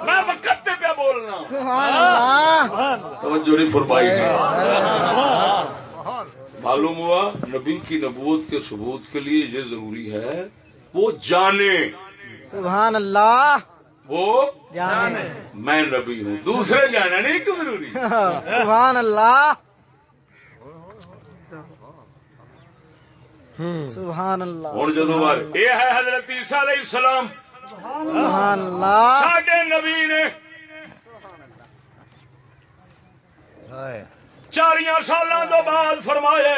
میں وقت سے پہ بولنا سبحان اللہ توجہ نہیں فرمائی معلوم ہوا نبی کی نبوت کے ثبوت کے لیے یہ ضروری ہے وہ جانے سبحان اللہ وہ جانے میں نبی ہوں دوسرے جانا نہیں کیوں ضروری سبحان اللہ سبحان اللہ ہوں جدو یہ ہے حضرت عیسیٰ علیہ السلام سبحان اللہ ساڈے نبی نے 4 سالاں تو بعد فرمایا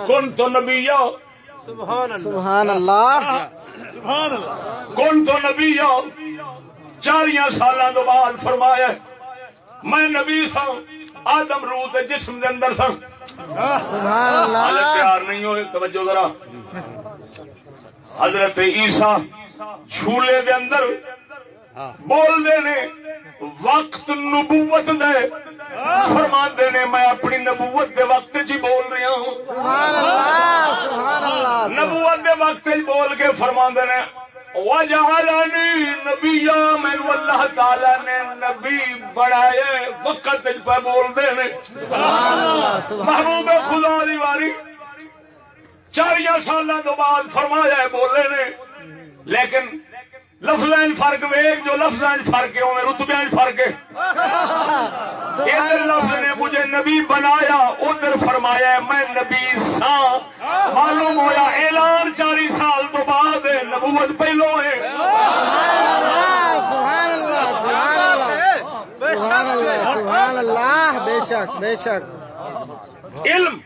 کن تو نبی سبحان اللہ کن تو نبی 4 سالاں تو بعد فرمایا میں نبی سا آدم روح تے جسم دے اندر سن سبحان حالت اللہ تیار نہیں ہوئے توجہ ذرا حضرت عیسیٰ جھولے دے اندر بول دے نے وقت نبوت دے فرما دے نے میں اپنی نبوت دے وقت جی بول رہا ہوں سبحان اللہ سبحان اللہ نبوت دے وقت جی بول کے فرما دے نے وجعلنی نبیا مینو اللہ تعالی نے نبی بنائے وقت پہ بول دے نے محبوب خدا دی واری 4 سالاں تو بعد فرمایا بولے نے لیکن لفظاں فرق ویگ جو لفظاں فرق ہے وہ رتبے فرق ہے ادھر لفظ نے مجھے نبی بنایا ادھر فرمایا میں نبی سا معلوم ہوا اعلان 40 سال تو بعد نبوت پہلو ہے سبحان اللہ سبحان اللہ سبحان اللہ سبحان اللہ بے شک بے شک علم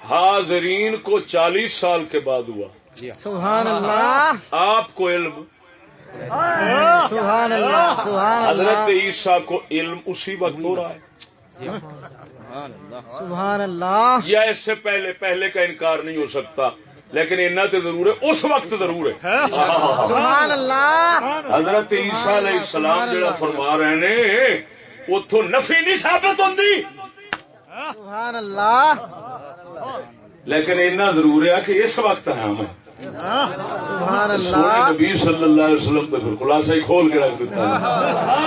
حاضرین کو 40 سال کے بعد ہوا سبحان اللہ آپ کو علم سبحان اللہ سبحان حضرت اللہ عیسیٰ کو علم اسی وقت ہو رہا ہے سبحان اللہ یا اس سے پہلے کا انکار نہیں ہو سکتا لیکن اتنا تو ضرور ہے اس وقت ضرور ہے سبحان اللہ حضرت عیسیٰ علیہ السلام جڑا فرما رہے نے اتوں نفی نہیں ثابت ہوندی سبحان اللہ لیکن اتنا ضرور ہے کہ اس وقت ہے ہمیں سبحان سونے اللہ نبی صلی اللہ علیہ وسلم تو پھر خلاصہ ہی کھول کے رکھ دیتا ہے.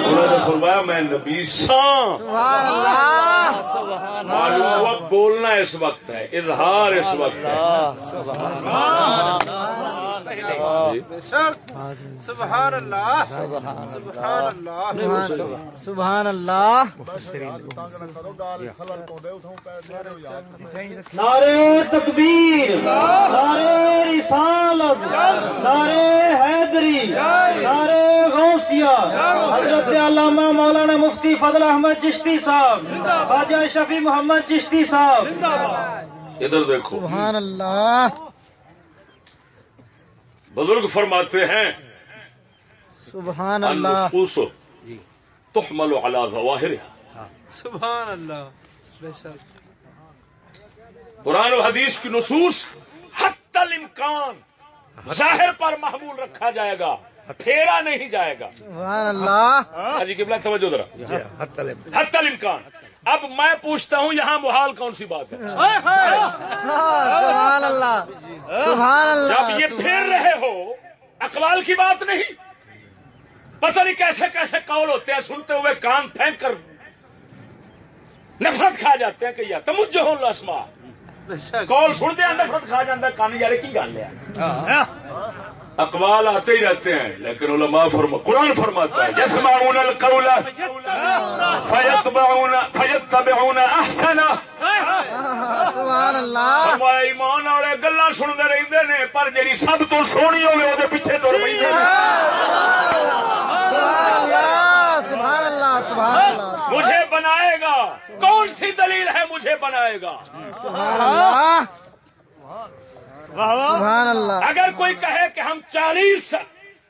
انہوں نے فرمایا میں نبی ساں. سبحان اللہ معلوم ہوا بولنا اس وقت ہے, اظہار اس وقت ہے. سبحان اللہ سبحان اللہ سبحان اللہ. نعرے تکبیر، نعرے رسالت، نعرے حیدری، نعرے غوثیہ، حضرت علامہ مولانا مفتی فضل احمد چشتی صاحب، خواجہ شفیع محمد چشتی صاحب. ادھر دیکھو سبحان اللہ بزرگ فرماتے ہیں سبحان اللہ النصوص تحمل على ظواہرها. سبحان اللہ بے شک. قرآن و حدیث کی نصوص حتی الامکان ظاہر پر محمول رکھا جائے گا, پھیرا نہیں جائے گا. سبحان اللہ جی قبلہ توجہ ذرا. حتی الامکان. اب میں پوچھتا ہوں یہاں محال کون سی بات ہے؟ سبحان اللہ سبحان اللہ. جب یہ پھیر رہے ہو اقوال کی بات نہیں, پتہ نہیں کیسے کیسے قول ہوتے ہیں, سنتے ہوئے کان پھینک کر نفرت کھا جاتے ہیں کہ یا تمجہ الاسماء قول سن دیا نفرت کھا جاتا ہے. کان یار کی گل ہے؟ اقوال آتے ہی رہتے ہیں لیکن علماء قرآن فرماتا ہے یسمعون القول فیتبعون احسنہ. سبحان اللہ فرمایا ایمان والے گلاں سنتے رہندے نے پر جڑی سب تو سونی ہوے اودے پیچھے ٹر پیندے نے. سبحان اللہ سبحان اللہ. مجھے بنائے گا, کون سی دلیل ہے مجھے بنائے گا؟ سبحان اللہ سبحان اللہ. اگر کوئی کہے کہ ہم 40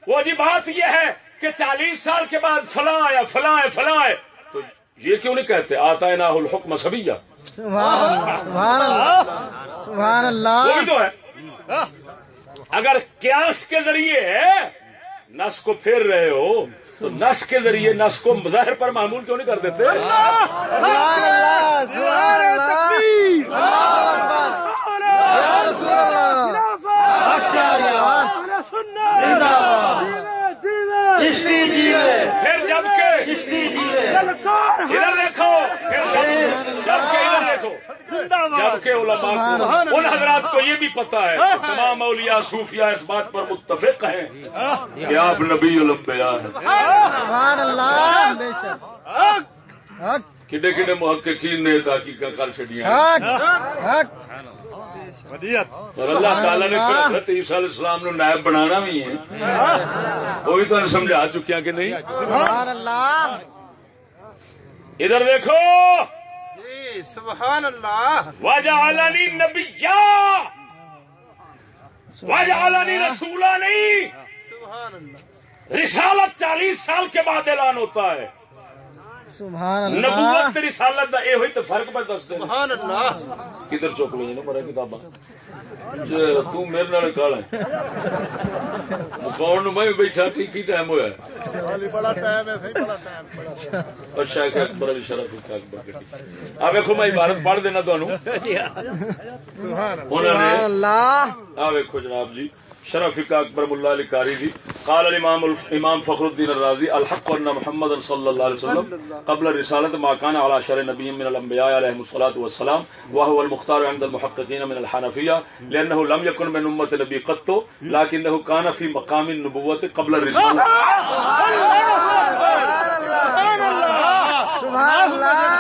وہ جی بات یہ ہے کہ 40 سال کے بعد فلاں آیا فلاں ہے فلاں ہے, تو یہ کیوں نہیں کہتے آتیناہ الحکم صبیہ؟ سبحان اللہ سبحان اللہ سبحان اللہ. وہی تو ہے. اگر قیاس کے ذریعے نس کو پھیر رہے ہو تو نس کے ذریعے نس کو ظاہر پر معمول کیوں نہیں کر دیتے؟ سبحان اللہ سبحان اللہ. اللہ اکبر یا رسول اللہ. پھر جب کہ ادھر دیکھو, پھر جب کہ ادھر دیکھو, جبکہ علماء کو ان حضرات کو یہ بھی پتا ہے, تمام اولیاء صوفیاء اس بات پر متفق ہیں کہ آپ نبی الانبیاء ہیں. سبحان اللہ بے شک حق کڈے کڈے محققین نے تحقیقاں کر چھڑیاں حق حق. اور اللہ تعالیٰ نے حضرت عیسیٰ علیہ السلام نو نائب بنانا بھی ہے, وہ بھی تو سمجھا چکیا کہ نہیں. سبحان اللہ ادھر دیکھو سبحان اللہ. وجعلنی نبیا وجعلنی رسولا نہیں, سبحان اللہ رسالت 40 سال کے بعد اعلان ہوتا ہے. سبحان اللہ نبوت تے رسالت دا اے ہوئی تے فرق پہ دس دے. سبحان اللہ. کدھر چک لیں نا مرے کتاباں تو میرے نال کال ہے مکان میں بیٹھا ٹھیک ہی ٹائم ہوا بڑا ٹائم ہے, صحیح بڑا ٹائم. اور شیخ اکبر علی شرف اکبر آ ویکھو میں عبارت پڑھ دینا تانوں. سبحان اللہ. آ ویکھو جناب جی شرف اکبر ملا علی قاری جی قال الامام فخر الدین الرازی الحق ان محمد صلی اللہ علیہ وسلم قبل الرسالة ما كان على شرع نبي من الانبياء عليهم الصلاة والسلام وهو المختار عند المحققين من الحنفية لانه لم يكن من امة النبي قط لكنه كان في مقام النبوة قبل الرسالة. سبحان اللہ.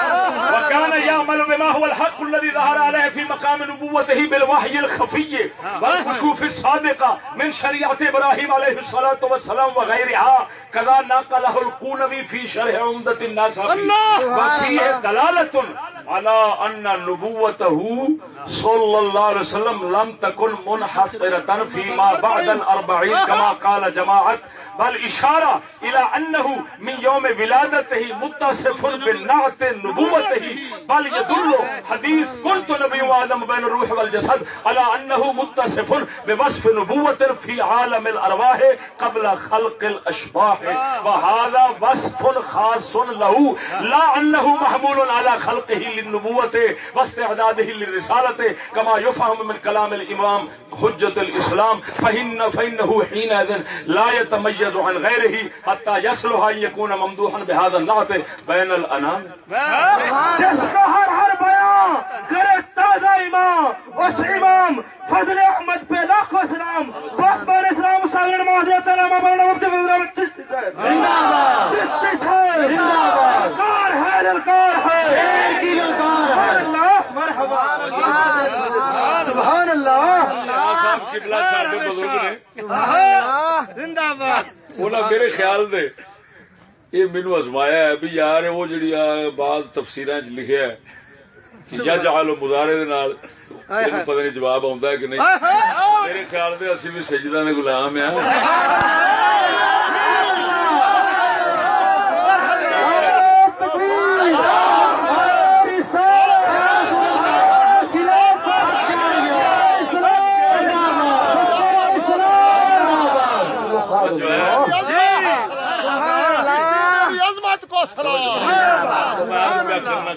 وكان يعمل بما هو الحق الذي ظهر عليه في مقام نبوته بالوحي الخفي والكشوف الصادقة من شريعة إبراهيم عليه الصلاة والسلام وغيرها كذا نقله القونوي في شرح عمدة الناسخي وفيه دلالة على أن نبوته صلى الله عليه وسلم لم تكن منحصرة فيما بعد 40 كما قال جماعة بل إشارة إلى أنه من يوم ولادته متصف بالنعت نبوته بل يدل حديث كنت نبي آدم بين الروح والجسد على أنه متصف بوصف نبوة في عالم الأرواح قبل خلق الأشباح وهذا وصف خاص له لا أنه محمول على خلقه للنبوة واستعداده للرسالة كما يفهم من كلام الإمام حجة الإسلام فإنه حينئذ لا يتميز عن غيره حتى يصلح أن يكون ممدوحا بهذا النعت بين الأنام. جس کا ہر بیان کرے تازہ امام اس امام فضل احمد پہ لاکھوں سلام بس بار اسلام سالن معاذ تعالی مولانا مفتی فضل احمد چشتی صاحب چشتی صاحب کار ہے للکار ہے کی للکار ہے اللہ مرحبا سبحان اللہ صاحب قبلہ صاحب کے بزرگ نے زندہ باد انہاں میرے خیال دے یہ مینو ازمایا ہے بھی یار وہ جڑی بعض تفسیراں چ لکھیا ہے یا جعل مضارع دے نال پتہ نہیں جواب آندا ہے کہ نہیں. میرے خیال دے اسی بھی سجدہ دے غلام ہیں.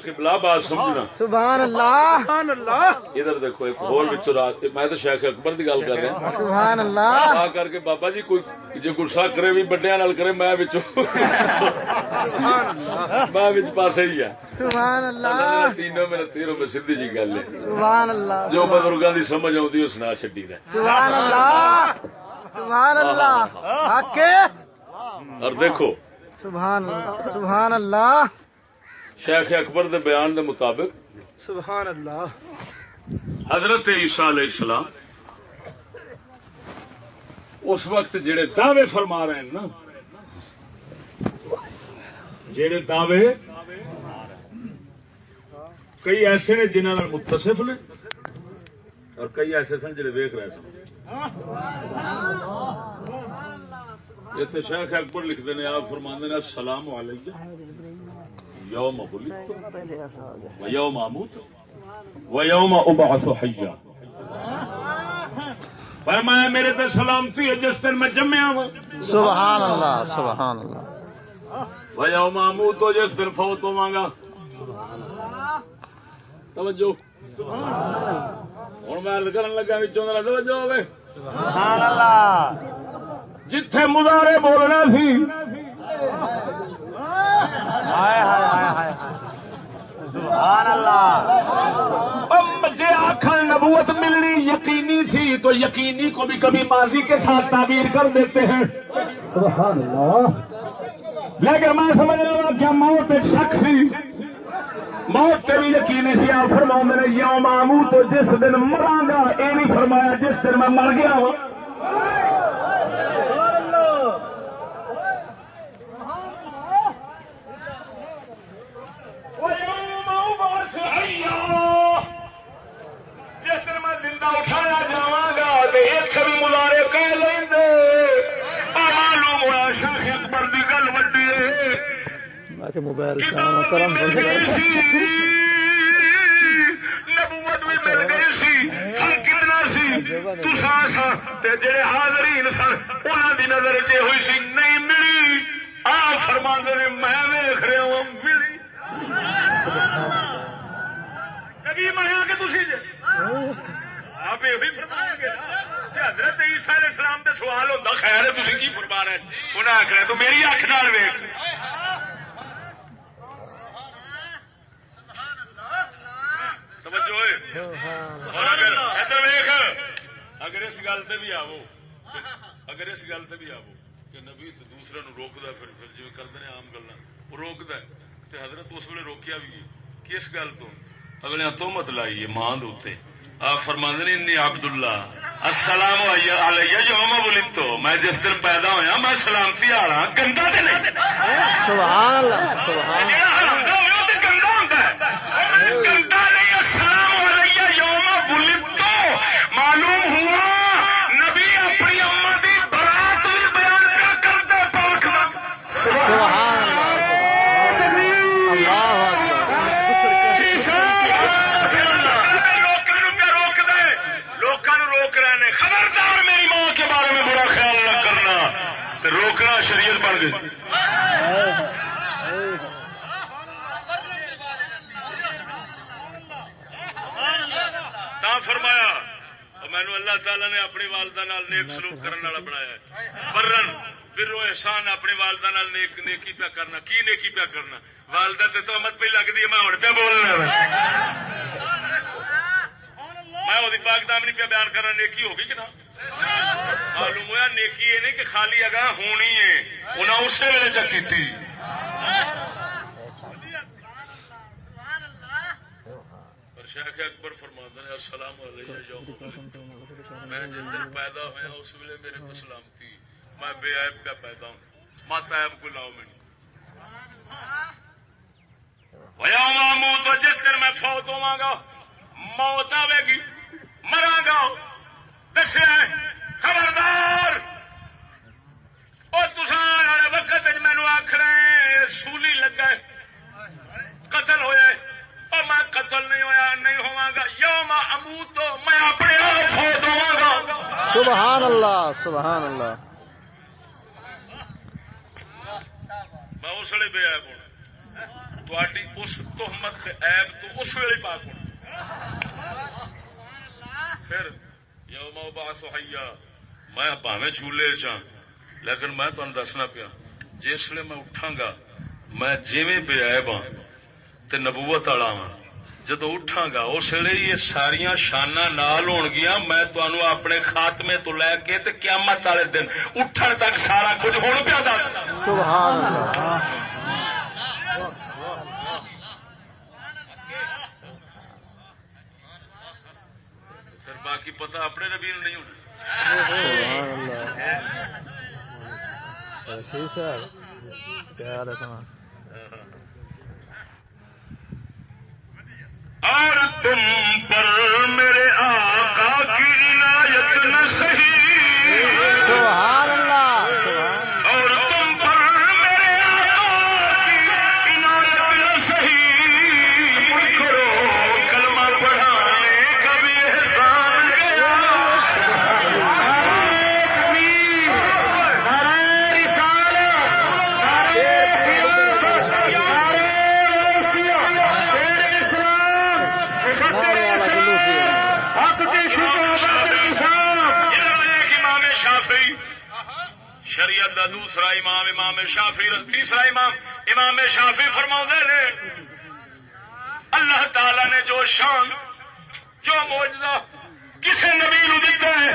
قبلہ بات سمجھنا سبحان اللہ ادھر دیکھو ایک اور رات میں تو شیخ اکبر کی گل کر رہا سبحان اللہ آ کر کے بابا جی کوئی جو گسا کرے بھی بڑے نال کرے میں پاسے ہی ہے. سبحان اللہ تینوں میں تیروں میں سیدھی جی گل ہے. سبحان اللہ جو بزرگاں دی سمجھ آتی اس نہ چڈی ہے. سبحان اللہ سبحان اللہ حق اور دیکھو سبحان اللہ سبحان اللہ شیخ اکبر دے بیان دے مطابق سبحان اللہ حضرت عیسیٰ علیہ السلام اس وقت جڑے دعوے فرما رہے ہیں نا جڑے دعوے کئی ایسے نے جنہوں نے متصف نے اور کئی ایسے سن جڑے ویکھ رہے سن. اتنے شیخ اکبر لکھتے ہیں آپ فرماندے نے السلام علیکم یوم ولدت و یوم اموت و یوم ابعث حیا. فرمایا میرے تے سلامتی ہے جس دن میں جمیا ہوں. سبحان اللہ سبحان اللہ و یوم اموت جس دن فوت ہوواں گا. توجہ ہوں میں کرن لگا وچوں ذرا توجہ ہوے. سبحان اللہ جتھے مضارع بولنا سی سبحان اللہ جی آخر نبوت ملنی یقینی سی تو یقینی کو بھی کبھی ماضی کے ساتھ تعبیر کر دیتے ہیں. سبحان اللہ لیکن میں سمجھ رہا ہوں کیا موت ایک شک سی موت سے بھی یقینی سی. آپ فرماؤں نے یوم اموت تو جس دن مراں گا یہ نہیں فرمایا جس دن میں مر گیا ہوں. جس دن میں زندہ اٹھایا جاگا تو ایک بھی مظاہرے کہہ لیں گے. معلوم ہوا شیخ اکبر کی گل وڈی ہے. نبوت بھی مل گئی سی. فرق کتنا سی تسا جڑے حاضرین سن انہوں کی نظر چ ہوئی سی نہیں ملی. آپ فرماندے نے میں ویخ رہا ہوں ملی. کبھی مایا کہ تھی آپ یہ بھی فرمایا گے حضرت عیسیٰ علیہ السلام تے سوال ہوتا خیر ہے تھی کی فرما رہے انہیں آخر تو میری اکھ نال ویخ. اگر اس گل سے بھی آو کہ نبی دوسرے نو روکدا پھر جی کرتے ہیں عام گلا وہ روکتا ہے تو حضرت اس ویلے روکیا بھی کس گل تو اگلے تہمت لائی ہے ماں دے. آپ فرماندے نے انی عبداللہ السلام علیہ یوم ولدت میں جس دن پیدا ہویا میں سلامتی والا گندا تے نہیں. سبحان اللہ سبحان اللہ گندا ہوندا ہے گندا نہیں. السلام علیہ یوم ولدت معلوم ہوا نبی اپنی امت دی برات بھی بیان کیا کرتے پاک دا. سبحان خبردار میری ماں کے بارے میں برا خیال نہ کرنا تو روکنا شریعت بن گئی. سانو اللہ تعالی نے اپنی والدہ نال نیک سلوک کرنے والا بنایا ہے. برن بر و احسان اپنی والدہ نال نیکی پیا کرنا. کی نیکی پیا کرنا؟ والدہ تے تہمت پہ لگتی ہے میں ہن پہ بولنا میں وہ پاک دامنی پہ بیان کرنا. نیکی ہوگی کہ نہ؟ معلوم ہوا نیکی یہ نہیں کہ خالی اگاں ہونی ہے انہیں اسی ویلے چکی. شیخ اکبر فرماتا ہے السلام علیکم میں جس دن پیدا ہوا اس ویلے میرے کو سلامتی میں بے عیب پہ پیدا ہوں مات عیب کو لاؤ میں مامو تو جس دن میں فوت ہوا گا موت آئے گی مرا گا دسے خبردار اور تسان والے وقت مینو آخر سولی لگا قتل ہوئے اور میں قتل نہیں ہویا نہیں ہوا گا یوم اموت تو میں اپنے آپ فوت ہوا گا. سبحان اللہ سبحان اللہ. میں اس ویلے بے عیب ہونا تھوڑی اس تہمت عیب تو اس ویلے پاک ہونا. پھر یوم ابعث حیا میں پاویں جھولے چاں لیکن میں تمہیں دسنا پیا جس ویلے میں اٹھاں گا میں جویں بے عیب ہاں تے نبوت والا ہاں جدو اٹھاں گا اس ویلے یہ ساریاں شاناں نال ہون گیاں. میں تمہیں اپنے خاتمے تو لے کے تے قیامت والے دن اٹھن تک سارا کچھ ہون پیا دس. سبحان اللہ. پھر باقی پتہ اپنے نبی نو نہیں ہونا. اور تم پر میرے آقا کی عنایت نہ سہی سبحان اللہ سبحان. اور تم پر میرے آقا کی عنایت نہ سہی کرو کلمہ پڑھانے کا بھی احسان گیا. شریعت دا دوسرا امام امام شافعی تیسرا امام امام شافعی فرماؤندے نے اللہ تعالی نے جو شان جو معجزہ کسے نبی نو دتا ہے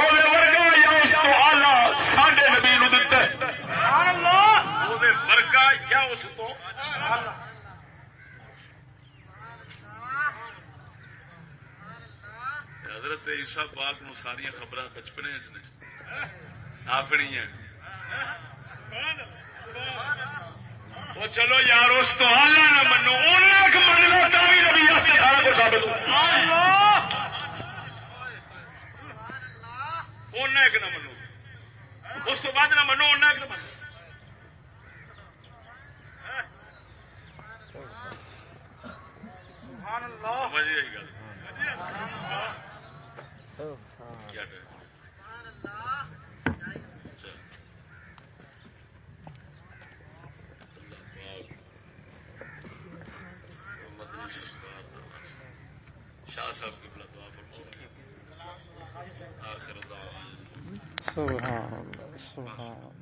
او دے ورگا یا اس تو اعلی ساڈے نبی نو دتا ہے. سبحان اللہ. او دے ورگا یا اس تو حضرت عیسیٰ پاک نو ساری خبراں بچپنے نے اپنی ہیں. وہ چلو یار اس تو آلہ نہ منو انہیں من لو تاوی نبی واسطے سارا کچھ ثابت ہو. انہیں نہ منو اس تو بعد نہ منو انہیں نہ منو. مجھے یہی گل کیا شاہ صاحب کی بلا دعا فرمائے آخر دعوانا سبحان اللہ سبحان اللہ.